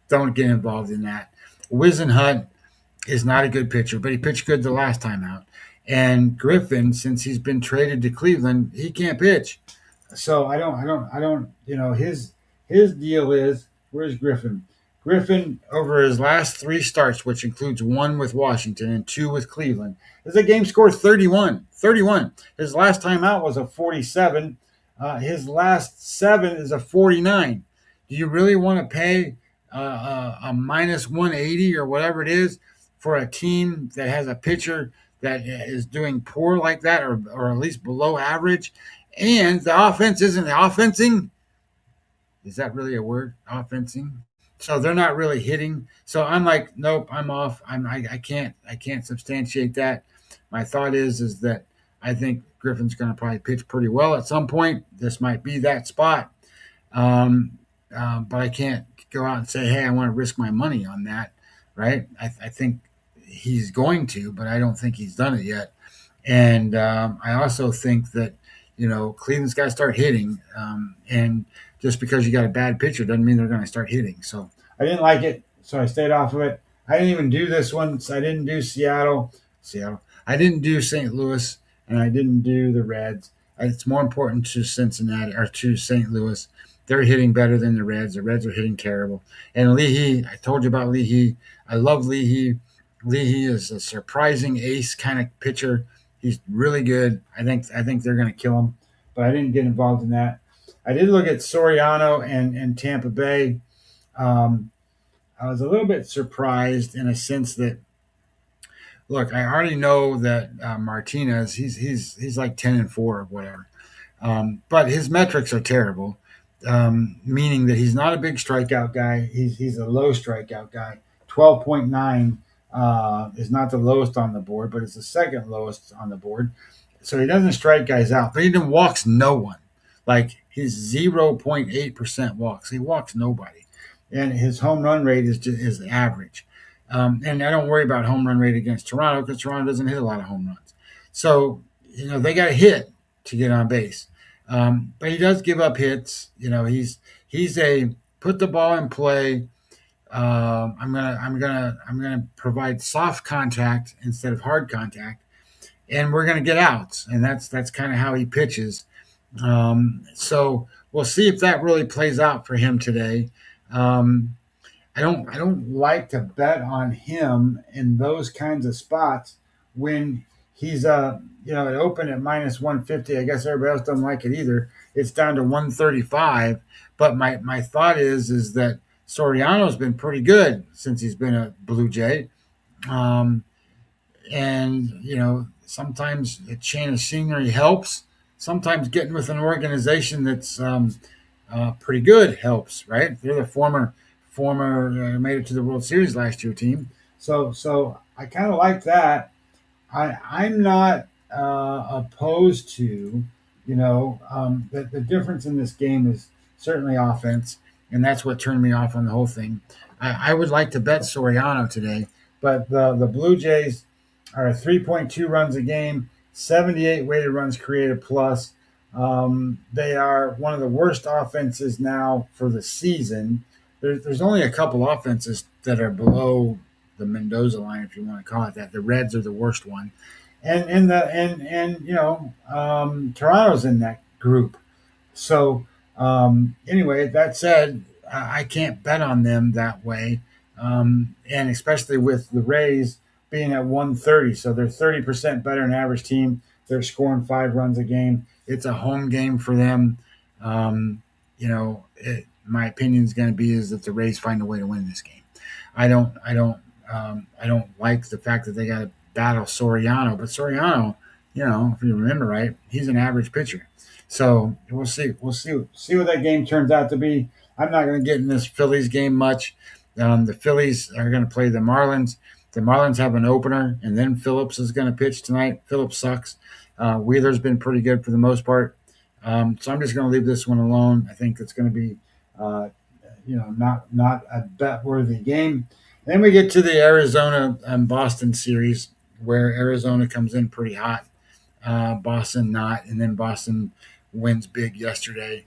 don't get involved in that. Wisenhunt is not a good pitcher, but he pitched good the last time out. And Griffin, since he's been traded to Cleveland, he can't pitch. So I don't. His deal is, where's Griffin? Griffin, over his last 3 starts, which includes 1 with Washington and 2 with Cleveland, is a game score 31. 31. His last time out was a 47. His last 7 is a 49. Do you really want to pay a minus 180 or whatever it is for a team that has a pitcher that is doing poor like that, or at least below average? And the offense isn't offensing. Is that really a word? Offensing. So they're not really hitting. So I'm like, nope, I'm off. I can't substantiate that. My thought is that I think Griffin's going to probably pitch pretty well at some point. This might be that spot. But I can't go out and say, hey, I want to risk my money on that, right? I think he's going to, but I don't think he's done it yet. And I also think that, Cleveland's got to start hitting. And just because you got a bad pitcher doesn't mean they're going to start hitting. So I didn't like it, so I stayed off of it. I didn't even do this one. So I didn't do Seattle. I didn't do St. Louis, and I didn't do the Reds. It's more important to Cincinnati or to St. Louis. They're hitting better than the Reds. The Reds are hitting terrible. And Leahy, I told you about Leahy. I love Leahy. Leahy is a surprising ace kind of pitcher. He's really good. I think they're going to kill him, but I didn't get involved in that. I did look at Soriano and Tampa Bay. I was a little bit surprised in a sense that, look, I already know that Martinez, he's like 10-4 or whatever, but his metrics are terrible. Meaning that he's not a big strikeout guy. He's a low strikeout guy. 12.9 is not the lowest on the board, but it's the second lowest on the board. So he doesn't strike guys out, but he even walks no one. Like he's 0.8% walks. He walks nobody. And his home run rate is average. And I don't worry about home run rate against Toronto because Toronto doesn't hit a lot of home runs. So, they got to hit to get on base. But he does give up hits. He's a put the ball in play. I'm gonna provide soft contact instead of hard contact, and we're gonna get outs. And that's kind of how he pitches. So we'll see if that really plays out for him today. I don't like to bet on him in those kinds of spots when he's it opened at minus 150. I guess everybody else doesn't like it either. It's down to 135. But my thought is that Soriano's been pretty good since he's been a Blue Jay. And sometimes a chain of scenery helps. Sometimes getting with an organization that's pretty good helps, right? They're the former made it to the World Series last year team. So I kind of like that. I'm not opposed to, the difference in this game is certainly offense, and that's what turned me off on the whole thing. I would like to bet Soriano today, but the Blue Jays are 3.2 runs a game, 78 weighted runs created plus. They are one of the worst offenses now for the season. There's only a couple offenses that are below the Mendoza line, if you want to call it that. The Reds are the worst one, and Toronto's in that group. So anyway, that said, I can't bet on them that way, and especially with the Rays being at 130, so they're 30% better than average team. They're scoring 5 runs a game. It's a home game for them. My opinion is going to be is that the Rays find a way to win this game. I don't like the fact that they got to battle Soriano, but Soriano, if you remember right, he's an average pitcher. So we'll see what that game turns out to be. I'm not going to get in this Phillies game much. The Phillies are going to play the Marlins. The Marlins have an opener, and then Phillips is going to pitch tonight. Phillips sucks. Wheeler's been pretty good for the most part. So I'm just going to leave this one alone. I think it's going to be, not a bet-worthy game. And then we get to the Arizona and Boston series, where Arizona comes in pretty hot. Boston not, and then Boston wins big yesterday.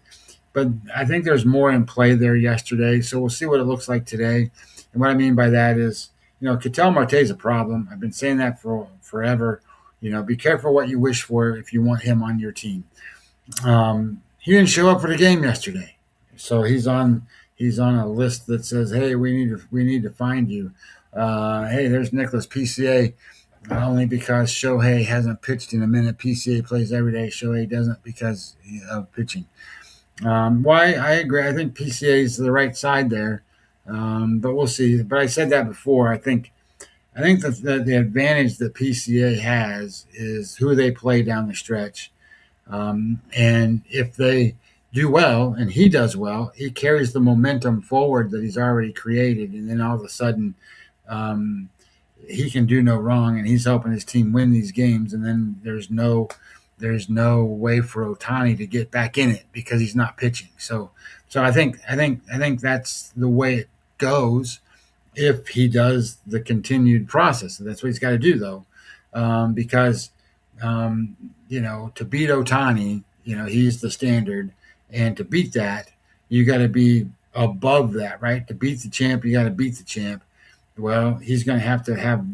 But I think there's more in play there yesterday, so we'll see what it looks like today. And what I mean by that is, Ketel Marte is a problem. I've been saying that for forever. Be careful what you wish for if you want him on your team. He didn't show up for the game yesterday, so he's on a list that says, "Hey, we need to find you." Hey, there's Nicholas PCA. Only because Shohei hasn't pitched in a minute. PCA plays every day. Shohei doesn't because of pitching. Why? I agree. I think PCA is the right side there, but we'll see. But I said that before. I think that the advantage that PCA has is who they play down the stretch. And if they do well and he does well, he carries the momentum forward that he's already created. And then all of a sudden, he can do no wrong and he's helping his team win these games. And then there's no way for Ohtani to get back in it because he's not pitching. So I think that's the way it goes if he does the continued process. And that's what he's got to do though. Because to beat Ohtani, he's the standard, and to beat that, you got to be above that, right? To beat the champ, you got to beat the champ. Well, he's going to have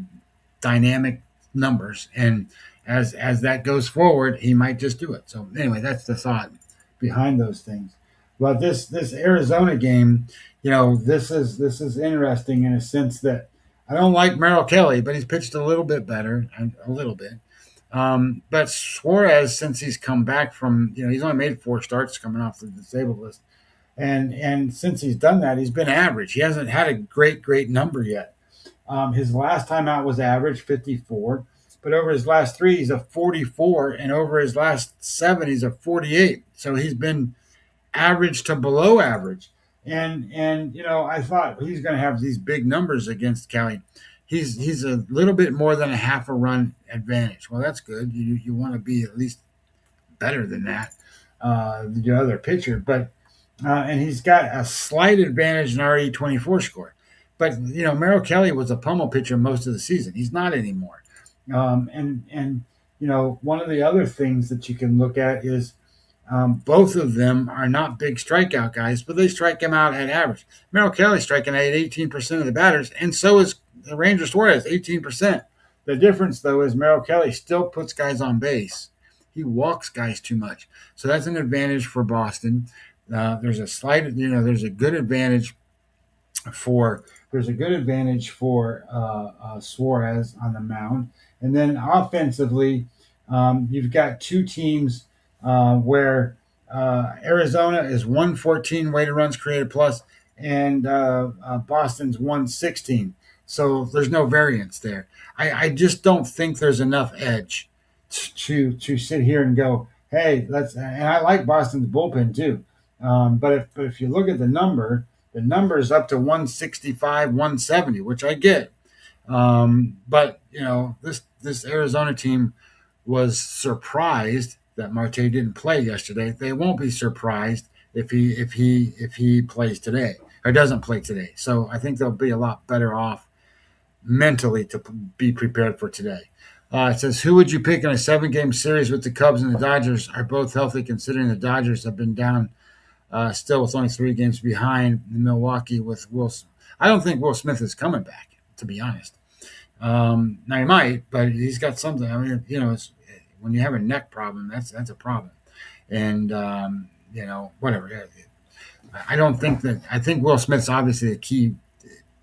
dynamic numbers, and as that goes forward, he might just do it. So anyway, that's the thought behind those things. But this Arizona game, this is interesting in a sense that I don't like Merrill Kelly, but he's pitched a little bit better, a little bit. But Suarez, since he's come back from, he's only made 4 starts coming off the disabled list. And since he's done that, he's been average. He hasn't had a great number yet. His last time out was average, 54. But over his last 3, he's a 44. And over his last 7, he's a 48. So he's been average to below average. And I thought he's going to have these big numbers against Cali. He's a little bit more than a half a run advantage. Well, that's good. You want to be at least better than that, the other pitcher. But and he's got a slight advantage in our E24 score. But Merrill Kelly was a pummel pitcher most of the season. He's not anymore. And one of the other things that you can look at is both of them are not big strikeout guys, but they strike him out at average. Merrill Kelly striking out 18% of the batters, and so is Ranger Suarez, 18%. The difference, though, is Merrill Kelly still puts guys on base. He walks guys too much. So that's an advantage for Boston. There's a good advantage for Suarez on the mound. And then offensively, you've got 2 teams where Arizona is 114 weighted runs created plus, and Boston's 116. So there's no variance there. I just don't think there's enough edge to sit here and go, hey, and I like Boston's bullpen too. But if you look at the number is up to 165, 170, which I get. But this Arizona team was surprised that Marte didn't play yesterday. They won't be surprised if he plays today or doesn't play today. So I think they'll be a lot better off mentally to be prepared for today. It says, who would you pick in a 7-game series with the Cubs and the Dodgers are both healthy, considering the Dodgers have been down still with only 3 games behind Milwaukee with Wilson. I don't think Will Smith is coming back, to be honest. Now he might, but he's got something. I mean, when you have a neck problem, that's a problem. And whatever. I think Will Smith's obviously a key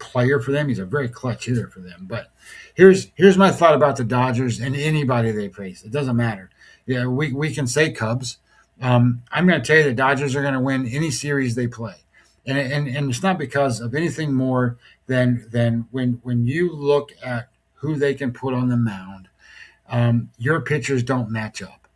player for them. He's a very clutch hitter for them. But here's my thought about the Dodgers and anybody they face. It doesn't matter. Yeah, we can say Cubs. I'm going to tell you the Dodgers are going to win any series they play. And it's not because of anything more than when you look at who they can put on the mound, your pitchers don't match up.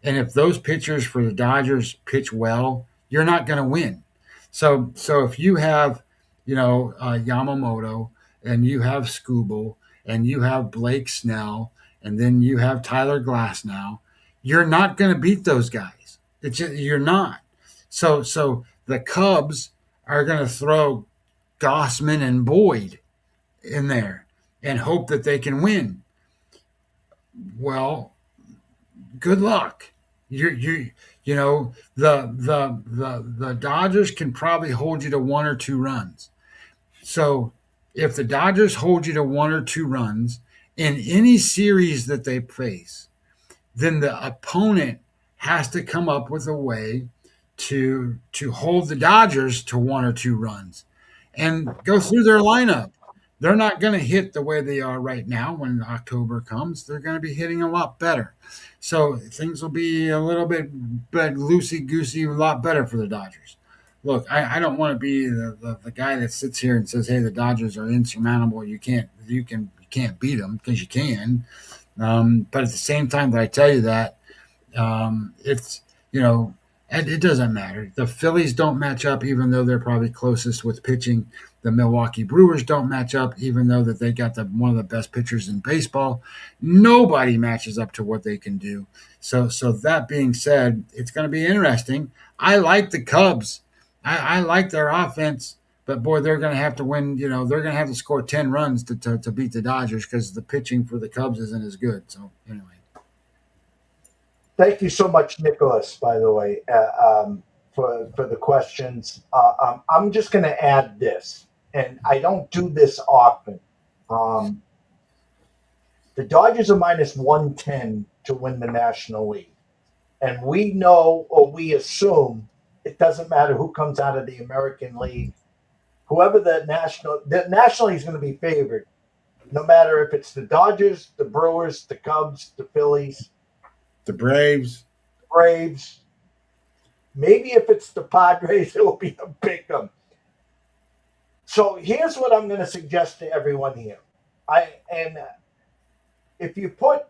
And if those pitchers for the Dodgers pitch well, you're not going to win. So if you have, Yamamoto and you have Skubal and you have Blake Snell and then you have Tyler Glasnow, you're not going to beat those guys. You're not. So the Cubs are going to throw Gossman and Boyd in there and hope that they can win. Well, good luck. You know, the Dodgers can probably hold you to 1 or 2 runs. So if the Dodgers hold you to 1 or 2 runs in any series that they face, then the opponent has to come up with a way to hold the Dodgers to 1 or 2 runs and go through their lineup. They're not going to hit the way they are right now. When October comes, they're going to be hitting a lot better. So things will be a little bit loosey goosey, a lot better for the Dodgers. Look, I don't want to be the guy that sits here and says, "Hey, the Dodgers are insurmountable. You can't beat them," because you can. But at the same time that I tell you that, it's, and it doesn't matter. The Phillies don't match up, even though they're probably closest with pitching. The Milwaukee Brewers don't match up, even though that they got one of the best pitchers in baseball. Nobody matches up to what they can do. So that being said, it's going to be interesting. I like the Cubs. I like their offense. But boy, they're going to have to win. They're going to have to score 10 runs to beat the Dodgers, because the pitching for the Cubs isn't as good. So anyway,
Thank you so much, Nicholas, by the way, for the questions. I'm just going to add this, and I don't do this often. The Dodgers are minus 110 to win the National League. And we know, or we assume, it doesn't matter who comes out of the American League. Whoever the National League is going to be favored, no matter if it's the Dodgers, the Brewers, the Cubs, the Phillies,
the Braves.
Maybe if it's the Padres, it will be a pick 'em. So here's what I'm going to suggest to everyone here. If you put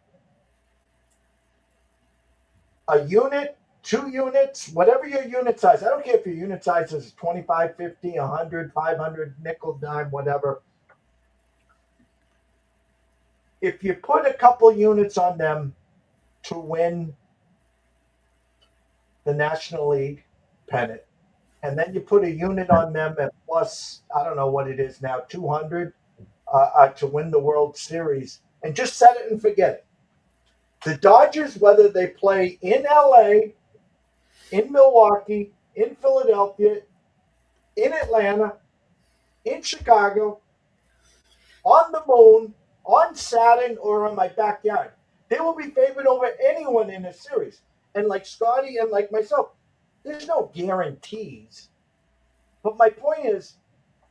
a unit, 2 units, whatever your unit size, I don't care if your unit size is 25, 50, 100, 500, nickel, dime, whatever. If you put a couple units on them to win the National League pennant, and then you put a unit on them at plus, I don't know what it is now, 200 to win the World Series, and just set it and forget it. The Dodgers, whether they play in LA, in Milwaukee, in Philadelphia, in Atlanta, in Chicago, on the moon, on Saturn, or on my backyard, they will be favored over anyone in a series. And like Scotty and like myself, there's no guarantees. But my point is,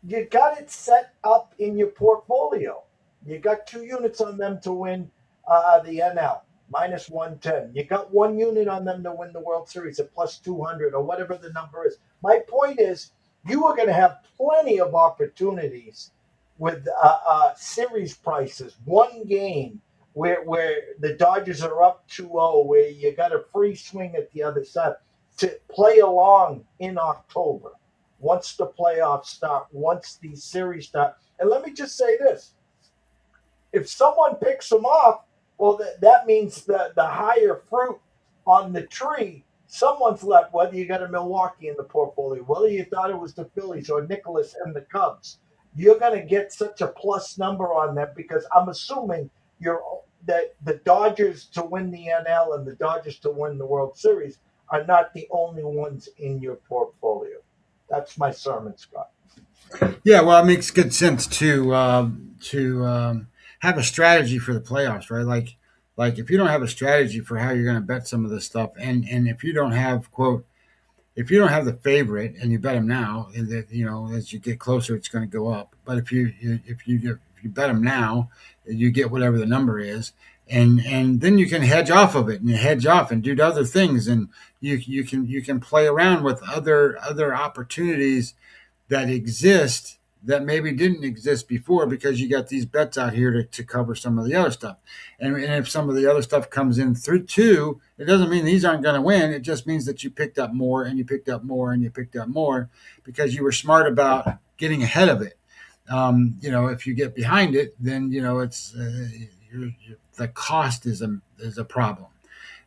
you got it set up in your portfolio. You got 2 units on them to win the NL, minus 110. You got 1 unit on them to win the World Series at plus 200, or whatever the number is. My point is, you are going to have plenty of opportunities with series prices, 1 game, where the Dodgers are up 2-0, where you got a free swing at the other side, to play along in October, once the playoffs start, once the series start. And let me just say this. If someone picks them off, well, that means the higher fruit on the tree, someone's left, whether you got a Milwaukee in the portfolio, whether you thought it was the Phillies or Nicholas and the Cubs. You're going to get such a plus number on them, because I'm assuming that the Dodgers to win the NL and the Dodgers to win the World Series are not the only ones in your portfolio. That's my sermon, Scott.
Yeah, well, it makes good sense to have a strategy for the playoffs, right? Like if you don't have a strategy for how you're going to bet some of this stuff, and if you don't have if you don't have the favorite and you bet them now, and that as you get closer, it's going to go up. But if you bet them now, you get whatever the number is, and then you can hedge off of it, and hedge off and do other things, and you can play around with other opportunities that exist that maybe didn't exist before, because you got these bets out here to cover some of the other stuff. And if some of the other stuff comes in through too, it doesn't mean these aren't going to win. It just means that you picked up more, and you picked up more, and you picked up more, because you were smart about getting ahead of it. If you get behind it, then it's the cost is a problem.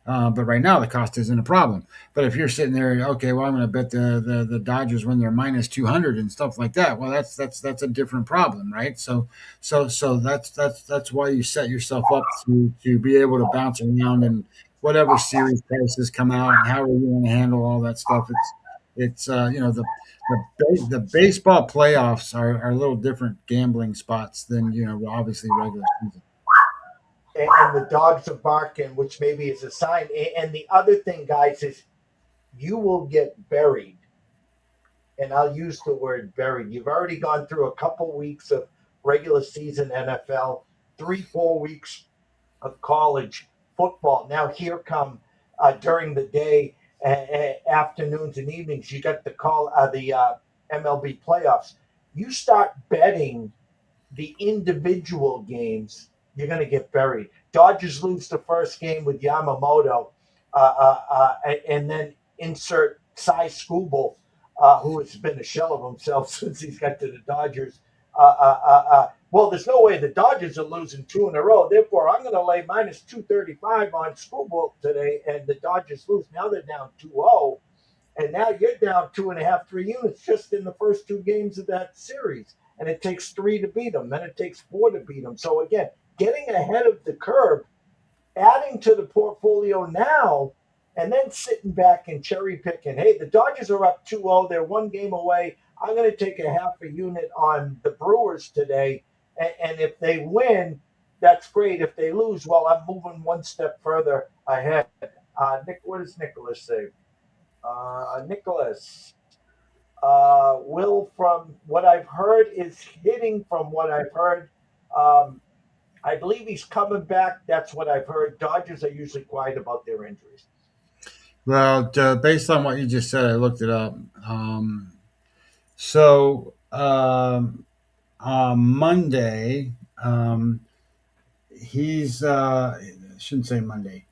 But right now the cost isn't a problem. But if you're sitting there, okay, well, I'm going to bet the Dodgers when they're minus 200 and stuff like that. Well, that's a different problem, right? So that's why you set yourself up to be able to bounce around and whatever series prices come out and how are you going to handle all that stuff. It's the baseball playoffs are a little different gambling spots than obviously regular season.
And the dogs are barking, which maybe is a sign. And the other thing, guys, is you will get buried. And I'll use the word buried. You've already gone through a couple weeks of regular season NFL, 3-4 weeks of college football. Now here come during the day, afternoons and evenings, you got the call the MLB playoffs. You start betting the individual games, you're going to get buried. Dodgers lose the first game with Yamamoto, and then insert Cy Skubal, who has been a shell of himself since he's got to the Dodgers. Well, there's no way the Dodgers are losing 2 in a row. Therefore, I'm going to lay minus 235 on Skubal today, and the Dodgers lose. Now they're down 2-0, and now you're down 2.5, 3 units just in the first 2 games of that series. And it takes 3 to beat them. Then it takes 4 to beat them. So again, getting ahead of the curve, adding to the portfolio now, and then sitting back and cherry picking. Hey, the Dodgers are up 2-0. They're 1 game away. I'm going to take a half a unit on the Brewers today. And if they win, that's great. If they lose, well, I'm moving 1 step further ahead. What does Nicholas say? Nicholas. Will, from what I've heard, is hitting from what I've heard. I believe he's coming back. That's what I've heard. Dodgers are usually quiet about their injuries.
Well, based on what you just said, I looked it up. So on Monday, he's I shouldn't say Monday.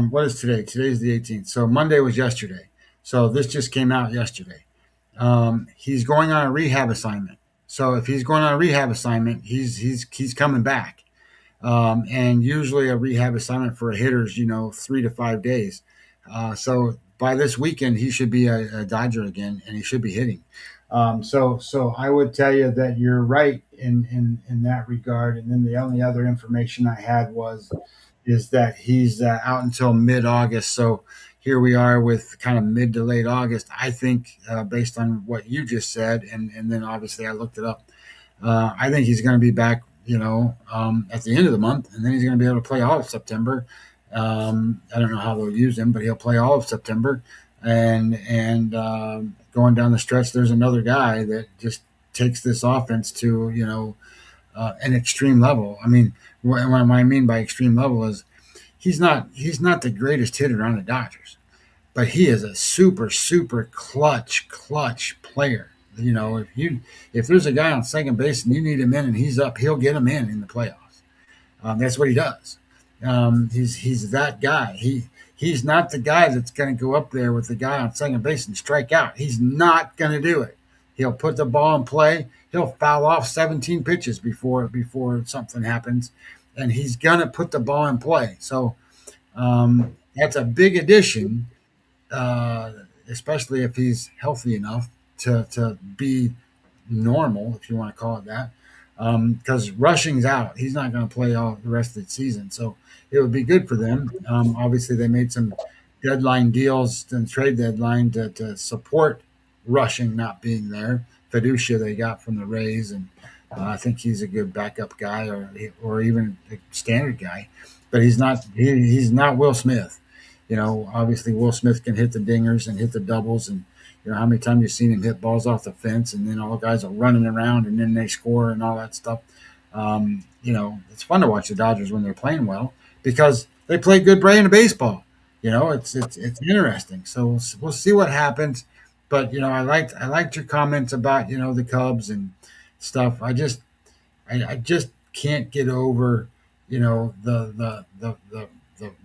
What is today? Today's the 18th. So Monday was yesterday. So this just came out yesterday. He's going on a rehab assignment. So if he's going on a rehab assignment, he's coming back. And usually a rehab assignment for a hitter is 3 to 5 days. So by this weekend, he should be a Dodger again, and he should be hitting. So I would tell you that you're right in that regard. And then the only other information I had is that he's out until mid-August. So here we are with kind of mid to late August. I think based on what you just said, and then obviously I looked it up, I think he's going to be back, at the end of the month, and then he's going to be able to play all of September. I don't know how they'll use him, but he'll play all of September. And going down the stretch, there's another guy that just takes this offense to, an extreme level. I mean, what I mean by extreme level is he's not the greatest hitter on the Dodgers, but he is a super, super clutch player. If there's a guy on second base and you need him in and he's up, he'll get him in the playoffs. That's what he does. He's that guy. He's not the guy that's going to go up there with the guy on second base and strike out. He's not going to do it. He'll put the ball in play. He'll foul off 17 pitches before something happens, and he's going to put the ball in play. So that's a big addition, especially if he's healthy enough to be normal, if you want to call it that. Because Rushing's out. He's not going to play all the rest of the season. So it would be good for them. Obviously, they made some deadline deals and trade deadline to support Rushing not being there. Fiducia they got from the Rays, and I think he's a good backup guy or even a standard guy. But he's not Will Smith. Obviously Will Smith can hit the dingers and hit the doubles, and how many times you've seen him hit balls off the fence, and then all the guys are running around, and then they score and all that stuff. It's fun to watch the Dodgers when they're playing well because they play good brand of baseball. It's interesting. So we'll see what happens. But I liked your comments about the Cubs and stuff. I just can't get over the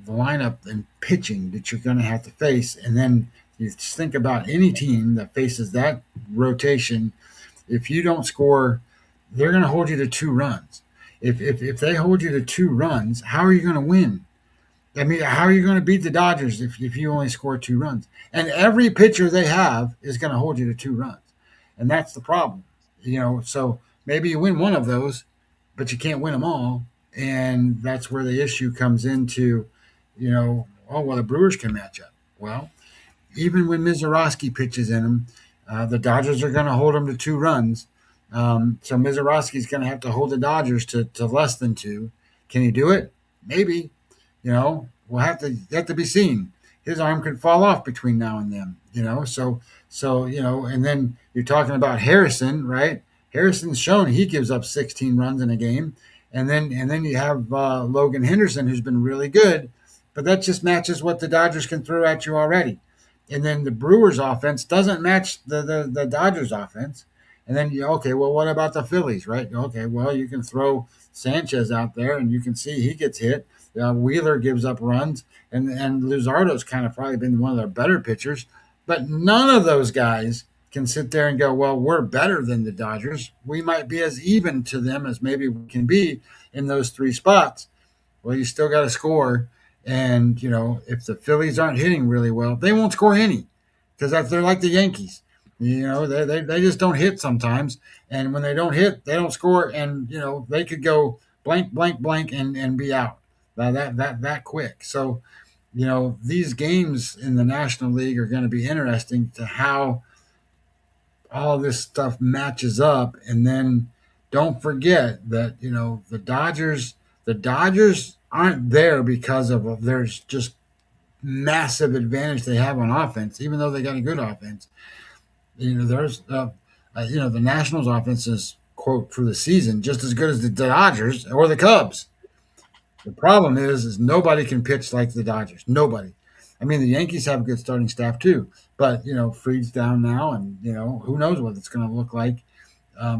lineup and pitching that you're going to have to face, and then you think about any team that faces that rotation. If you don't score, they're going to hold you to 2 runs. If they hold you to 2 runs, how are you going to win? I mean, how are you going to beat the Dodgers if you only score 2 runs? And every pitcher they have is going to hold you to 2 runs. And that's the problem. So maybe you win one of those, but you can't win them all. And that's where the issue comes into, oh, well, the Brewers can match up. Well, even when Mizorowski pitches in them, the Dodgers are going to hold him to 2 runs. So Mizorowski's going to have to hold the Dodgers to less than 2. Can he do it? Maybe. We'll have to be seen. His arm could fall off between now and then. And then you're talking about Harrison, right? Harrison's shown he gives up 16 runs in a game, and then you have Logan Henderson, who's been really good, but that just matches what the Dodgers can throw at you already. And then the Brewers' offense doesn't match the Dodgers' offense. And then okay, well, what about the Phillies, right? Okay, well, you can throw Sanchez out there, and you can see he gets hit. Wheeler gives up runs, and Luzardo's kind of probably been one of their better pitchers. But none of those guys can sit there and go, well, we're better than the Dodgers. We might be as even to them as maybe we can be in those 3 spots. Well, you still got to score. And, if the Phillies aren't hitting really well, they won't score any because they're like the Yankees. They just don't hit sometimes. And when they don't hit, they don't score. And, they could go blank, blank, blank and be out that quick. So, these games in the National League are going to be interesting to how all this stuff matches up. And then don't forget that, the Dodgers aren't there because of there's just massive advantage they have on offense, even though they got a good offense. There's the Nationals offense is, quote, for the season just as good as the Dodgers or the Cubs. The problem is nobody can pitch like the Dodgers. Nobody. I mean, the Yankees have a good starting staff too, but Fried's down now, and who knows what it's going to look like.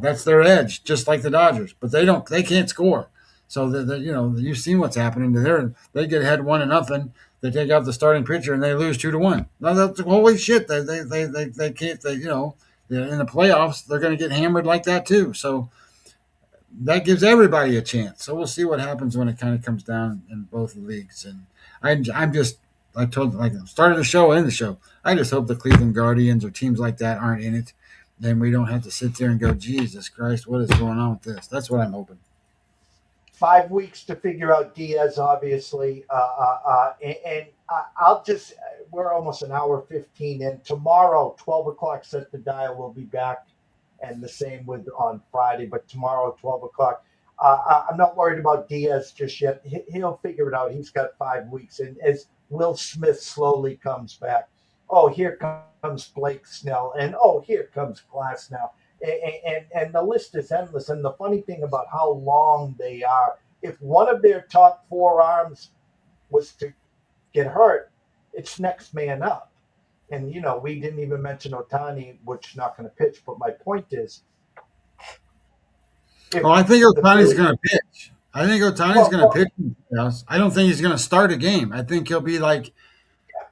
That's their edge, just like the Dodgers. But they can't score. So you've seen what's happening. They get ahead 1-0. They take out the starting pitcher and they lose 2-1. Now that's holy shit. They can't. In the playoffs they're going to get hammered like that too. So that gives everybody a chance. So we'll see what happens when it kind of comes down in both leagues. And I'm just, I told, like, started the show and the show. I just hope the Cleveland Guardians or teams like that aren't in it. Then we don't have to sit there and go, Jesus Christ, what is going on with this? That's what I'm hoping.
5 weeks to figure out Diaz, obviously. I'll just, we're almost an hour 15 in. Tomorrow, 12 o'clock, set the dial. We'll be back. And the same with on Friday, but tomorrow, 12 o'clock. I'm not worried about Diaz just yet. He'll figure it out. He's got 5 weeks. And as Will Smith slowly comes back, oh, here comes Blake Snell. And, oh, here comes Glass now. And the list is endless. And the funny thing about how long they are, if one of their top 4 arms was to get hurt, it's next man up. And, we didn't even mention OHTANI, which is not going to pitch. But my point is.
I think OHTANI's going to pitch. I think OHTANI's going to pitch. I don't think he's going to start a game. I think he'll be like,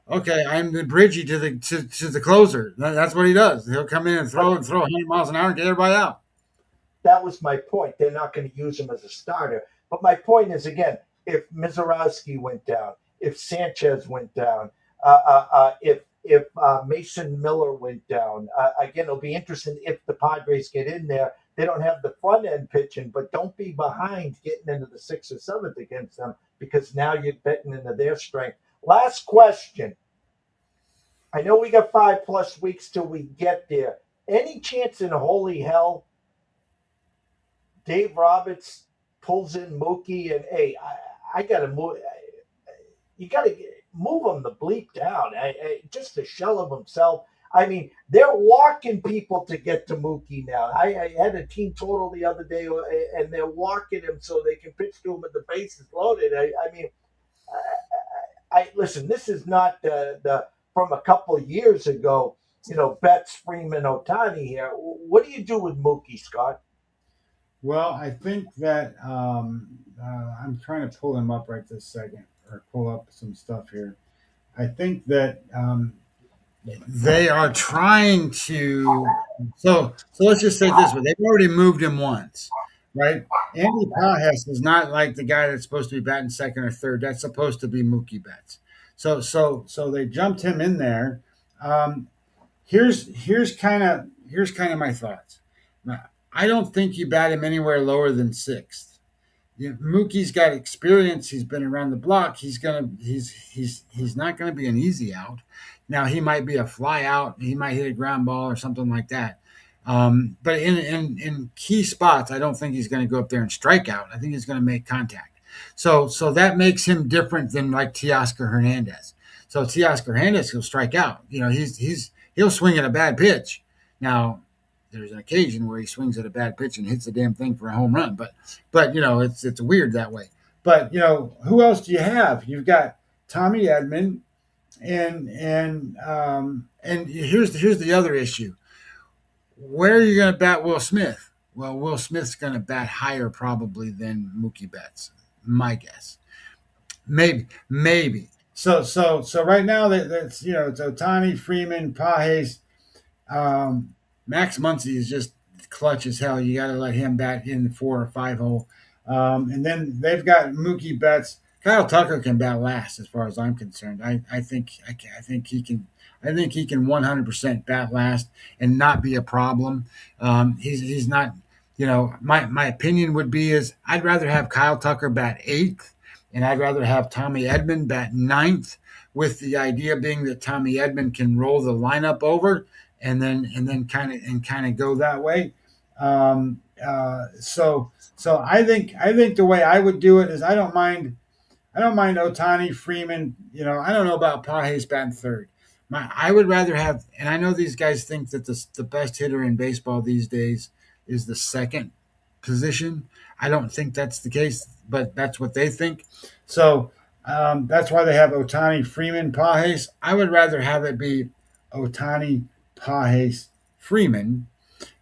okay, I'm the bridgie to the closer. That's what he does. He'll come in and throw 100 miles an hour and get everybody out.
That was my point. They're not going to use him as a starter. But my point is, again, if Mizorowski went down, if Sanchez went down, if Mason Miller went down, again, it'll be interesting if the Padres get in there. They don't have the front end pitching, but don't be behind getting into the 6th or 7th against them, because now you're betting into their strength. Last question. I know we got 5+ weeks till we get there. Any chance in holy hell Dave Roberts pulls in Mookie and, hey, I got to move. You got to move him the bleep down. Just a shell of himself. I mean, they're walking people to get to Mookie now. I had a team total the other day, and they're walking him so they can pitch to him with the bases loaded. Listen, this is not the from a couple of years ago, Betts, Freeman, OHTANI here. What do you do with Mookie, Scott?
Well, I think that I'm trying to pull him up right this second, or pull up some stuff here. I think that they are trying to. So let's just say this way: they've already moved him once, right? Andy Pages is not like the guy that's supposed to be batting second or third. That's supposed to be Mookie Betts. So they jumped him in there. Here's kind of my thoughts. Now, I don't think you bat him anywhere lower than 6th. Mookie's got experience. He's been around the block. He's not gonna be an easy out. Now he might be a fly out. He might hit a ground ball or something like that. But in key spots, I don't think he's going to go up there and strike out. I think he's going to make contact. So that makes him different than like Teoscar Hernandez. So Teoscar Hernandez will strike out. He'll swing at a bad pitch. Now there's an occasion where he swings at a bad pitch and hits the damn thing for a home run. But it's weird that way. But who else do you have? You've got Tommy Edman, and here's the other issue. Where are you going to bat Will Smith? Well, Will Smith's going to bat higher probably than Mookie Betts, my guess. Maybe. So right now that's it's Otani, Freeman, Pages. Max Muncy is just clutch as hell. You got to let him bat in the 4 or 5 hole. And then they've got Mookie Betts. Kyle Tucker can bat last, as far as I'm concerned. I think he can. I think he can 100% bat last and not be a problem. He's not. My opinion would be is I'd rather have Kyle Tucker bat 8th, and I'd rather have Tommy Edman bat 9th, with the idea being that Tommy Edman can roll the lineup over and then kind of go that way. So I think the way I would do it is I don't mind Otani, Freeman. I don't know about Pages batting 3rd. I would rather have, and I know these guys think that the best hitter in baseball these days is the 2nd position. I don't think that's the case, but that's what they think. So that's why they have Otani, Freeman, Pages. I would rather have it be Otani, Pages, Freeman.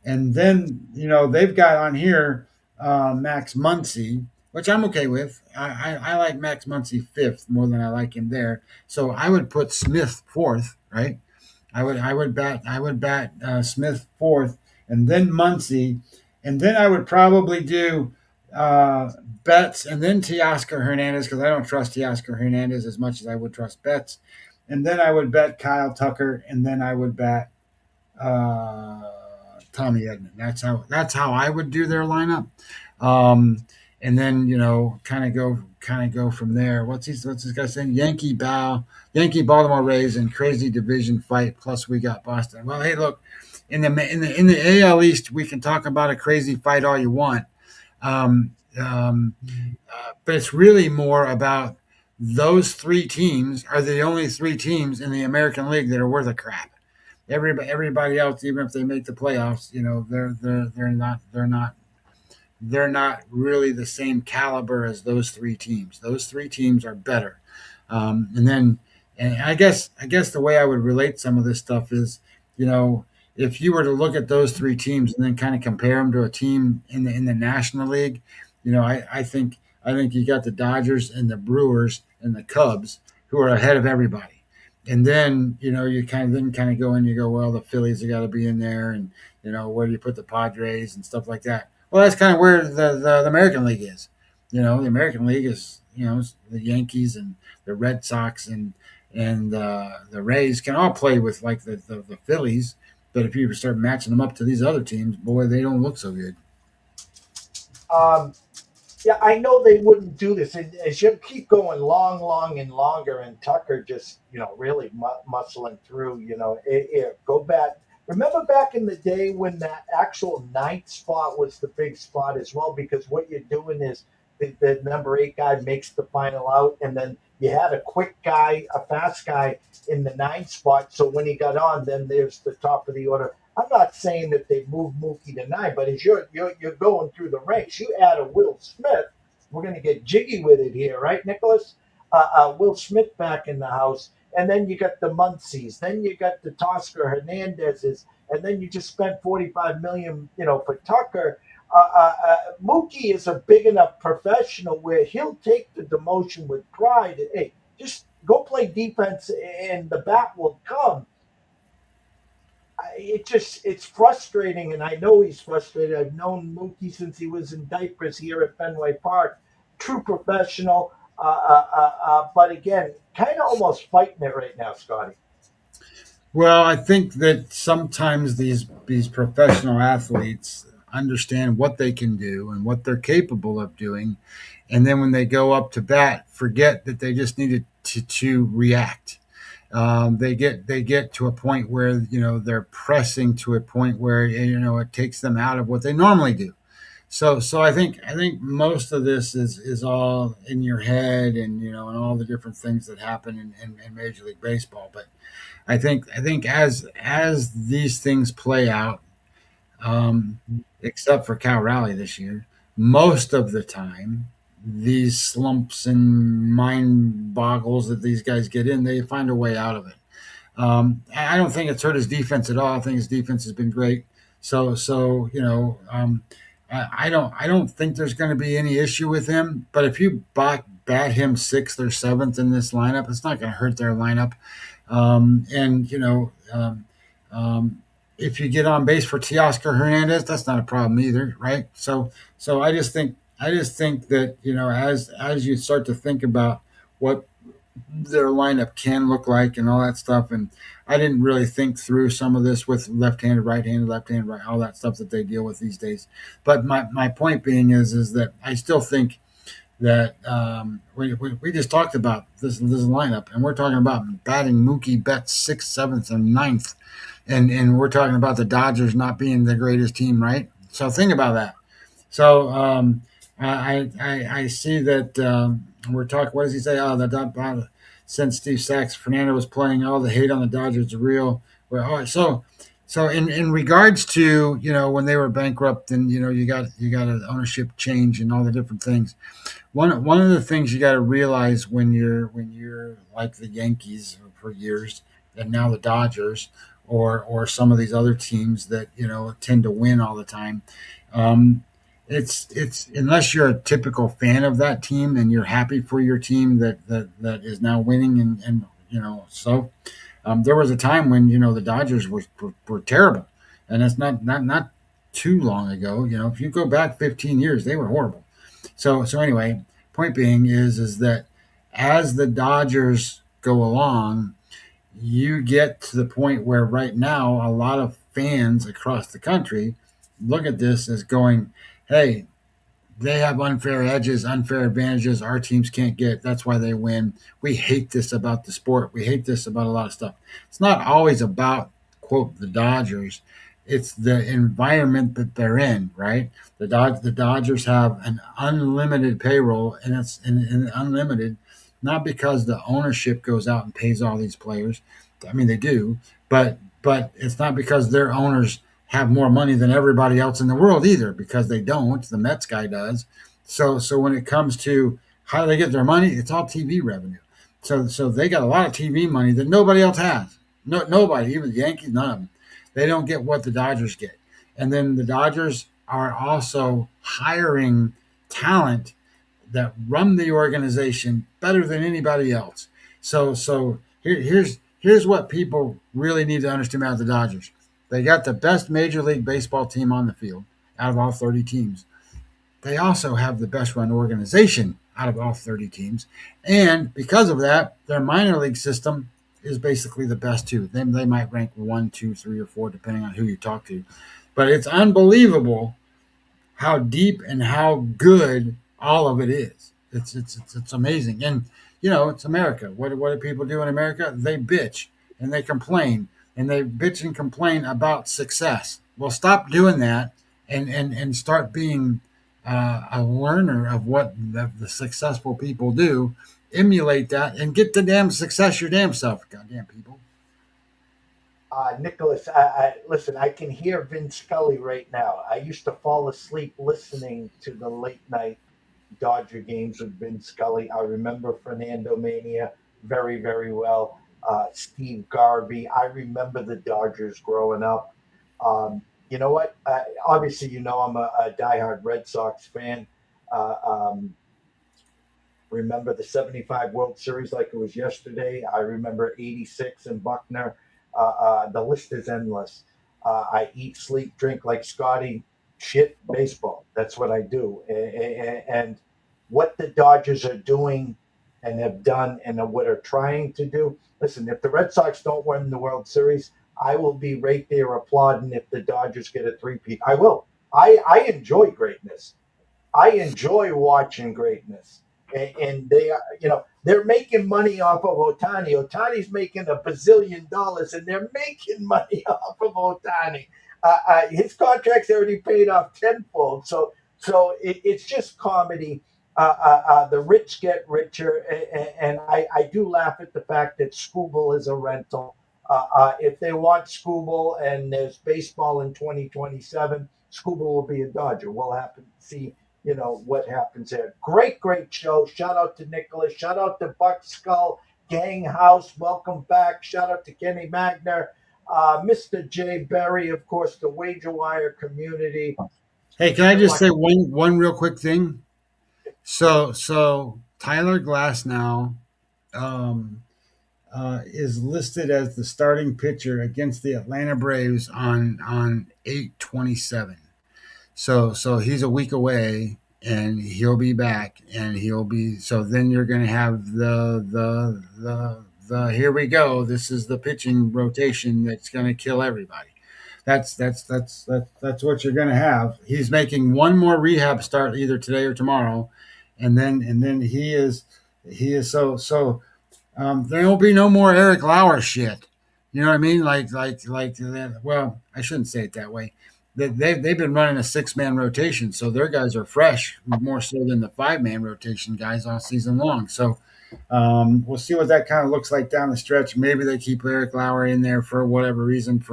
And then, they've got on here Max Muncy, which I'm okay with. I like Max Muncy 5th more than I like him there. So I would put Smith 4th, right? I would bat Smith 4th, and then Muncy, and then I would probably do Betts, and then Teoscar Hernandez, because I don't trust Teoscar Hernandez as much as I would trust Betts, and then I would bet Kyle Tucker, and then I would bat Tommy Edman. That's how I would do their lineup. And then kind of go from there. What's this guy saying? Yankee Baltimore Rays, and crazy division fight. Plus we got Boston. Well, hey, look, in the AL East, we can talk about a crazy fight all you want, but it's really more about those 3 teams are the only 3 teams in the American League that are worth a crap. Everybody else, even if they make the playoffs, they're not really the same caliber as those 3 teams. Those 3 teams are better. And I guess the way I would relate some of this stuff is, if you were to look at those 3 teams and then kind of compare them to a team in the National League, I think you got the Dodgers and the Brewers and the Cubs who are ahead of everybody. And then, you kind of go and you go, well, the Phillies have got to be in there, and, where do you put the Padres and stuff like that? Well, that's kind of where the American League is. The American League is, the Yankees and the Red Sox and the Rays can all play with like the Phillies. But if you start matching them up to these other teams, boy, they don't look so good.
Yeah, I know they wouldn't do this. And as you keep going long and longer, and Tucker just, really muscling through, go back. Remember back in the day when that actual 9th spot was the big spot as well, because what you're doing is the number 8 guy makes the final out, and then you had a quick guy, a fast guy in the 9th spot. So when he got on, then there's the top of the order. I'm not saying that they moved Mookie to 9, but as you're going through the ranks, you add a Will Smith. We're going to get jiggy with it here, right, Nicholas? Will Smith back in the house, and then you got the Muncies, then you got the Teoscar Hernandezes, and then you just spent $45 million, for Tucker. Mookie is a big enough professional where he'll take the demotion with pride. Hey, just go play defense, and the bat will come. It's frustrating, and I know he's frustrated. I've known Mookie since he was in diapers here at Fenway Park. True professional, but again, kind of almost fighting it right now, Scotty.
Well, I think that sometimes these professional athletes, understand what they can do and what they're capable of doing. And then when they go up to bat, forget that they just needed to react. They get to a point where they're pressing to a point where it takes them out of what they normally do. So I think most of this is all in your head, and all the different things that happen in Major League Baseball. But I think as these things play out, um, except for Cal Raleigh this year, most of the time these slumps and mind boggles that these guys get in, they find a way out of it. I don't think it's hurt his defense at all. I think his defense has been great. I don't think there's going to be any issue with him. But if you bat him sixth or seventh in this lineup, it's not going to hurt their lineup. And if you get on base for Teoscar Hernandez, that's not a problem either, right? So I just think that as you start to think about what their lineup can look like and all that stuff. And I didn't really think through some of this with left-handed, right-handed, left-handed, right, all that stuff that they deal with these days. But my point being is that I still think that we just talked about this lineup, and we're talking about batting Mookie Betts sixth, seventh, and ninth, and we're talking about the Dodgers not being the greatest team, right? So think about that. So I see that we're talking. What does he say? Oh, since Steve Sachs, Fernando was playing. All the hate on the Dodgers is real. Well, all right, so in regards to when they were bankrupt and you got an ownership change and all the different things. One of the things you got to realize when you're like the Yankees for years and now the Dodgers or some of these other teams that tend to win all the time. It's unless you're a typical fan of that team and you're happy for your team that is now winning and there was a time when the Dodgers were terrible, and it's not too long ago. If you go back 15 years, they were horrible. So anyway, point being is that as the Dodgers go along, you get to the point where right now a lot of fans across the country look at this as going, hey, they have unfair edges, unfair advantages our teams can't get. That's why they win. We hate this about the sport. We hate this about a lot of stuff. It's not always about, quote, the Dodgers. It's the environment that they're in, right? The Dodgers have an unlimited payroll, and it's unlimited, not because the ownership goes out and pays all these players. I mean, they do, but it's not because their owners have more money than everybody else in the world either, because they don't. The Mets guy does. So when it comes to how do they get their money, it's all TV revenue. So they got a lot of TV money that nobody else has. Nobody, even the Yankees, none of them. They don't get what the Dodgers get. And then the Dodgers are also hiring talent that run the organization better than anybody else. So here's what people really need to understand about the Dodgers. They got the best Major League Baseball team on the field out of all 30 teams. They also have the best run organization out of all 30 teams. And because of that, their minor league system is basically the best too. They might rank 1, 2, 3, or 4, depending on who you talk to. But it's unbelievable how deep and how good all of it is. It's amazing. And, it's America. What do people do in America? They bitch and they complain. And they bitch and complain about success. Well, stop doing that and start being a learner of what the successful people do. Emulate that and get the damn success your damn self. Goddamn people.
Nicholas, listen, I can hear Vin Scully right now. I used to fall asleep listening to the late night Dodger games with Vin Scully. I remember Fernando Mania very, very well. Steve Garvey. I remember the Dodgers growing up. You know what? Obviously, I'm a diehard Red Sox fan. Remember the 75 World Series like it was yesterday. I remember 86 in Buckner. The list is endless. I eat, sleep, drink like Scotty. Shit, baseball. That's what I do. And what the Dodgers are doing and have done and what are trying to do. Listen, if the Red Sox don't win the World Series, I will be right there applauding if the Dodgers get a three-peat. I will. I enjoy greatness. I enjoy watching greatness. And they are, they're making money off of Otani. Otani's making $1 bazillion, and they're making money off of Otani. His contract's already paid off tenfold. So it's just comedy. The rich get richer, and I do laugh at the fact that Scooble is a rental. If they want Scooble and there's baseball in 2027, Scooble will be a Dodger. We'll have to see what happens there. Great show. Shout out to Nicholas. Shout out to Buck Skull, Gang House. Welcome back. Shout out to Kenny Magner, Mr. Jay Berry, of course, the Wager Wire community.
Hey, can I just say one real quick thing? So Tyler Glass now is listed as the starting pitcher against the Atlanta Braves on 8/27. So he's a week away, and he'll be back, and he'll be. So then you're going to have the here we go. This is the pitching rotation that's going to kill everybody. That's what you're going to have. He's making one more rehab start either today or tomorrow, and then he is so. There will be no more Eric Lauer shit. You know what I mean? Like that. Well, I shouldn't say it that way. They've been running a 6-man rotation, so their guys are fresh more so than the 5-man rotation guys all season long. So we'll see what that kind of looks like down the stretch. Maybe they keep Eric Lauer in there for whatever reason,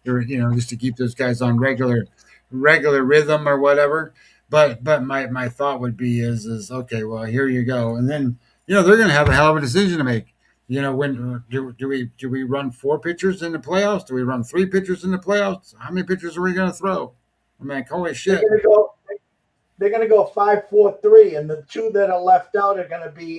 just to keep those guys on regular rhythm or whatever. But my thought would be is okay, well, here you go, and then they're going to have a hell of a decision to make. When do we run 4 pitchers in the playoffs? Do we run 3 pitchers in the playoffs? How many pitchers are we going to throw? I mean, holy shit!
They're going to go 5-4-3, and the 2 that are left out are going to be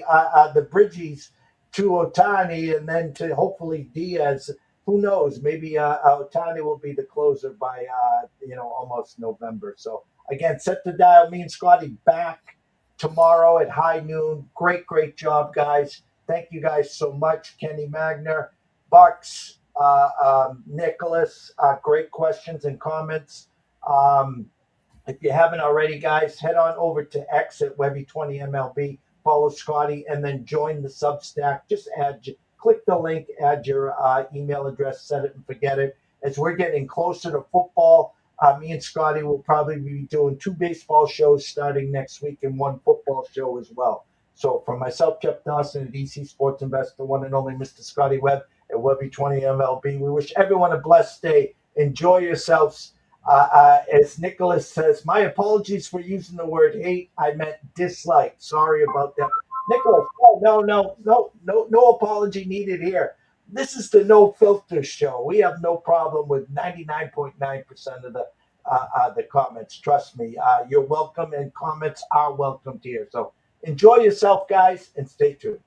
the Bridgies to Otani, and then to hopefully Diaz. Who knows? Maybe Otani will be the closer by almost November. So again, set the dial. Me and Scotty back tomorrow at high noon. Great job, guys. Thank you guys so much. Kenny Magner, Bucks, Nicholas, great questions and comments. If you haven't already, guys, head on over to X at Webby20 MLB. Follow Scotty, and then join the Substack. Just click the link, add your email address, set it and forget it. As we're getting closer to football, me and Scotty will probably be doing 2 baseball shows starting next week and 1 football show as well. So for myself, Jeff Dawson at EC Sports Investor, one and only Mr. Scotty Webb at Webby20 MLB, we wish everyone a blessed day. Enjoy yourselves. As Nicholas says, my apologies for using the word hate. I meant dislike. Sorry about that. Nicholas, no apology needed here. This is the No Filter Show. We have no problem with 99.9% of the comments. Trust me. You're welcome, and comments are welcomed here. So enjoy yourself, guys, and stay tuned.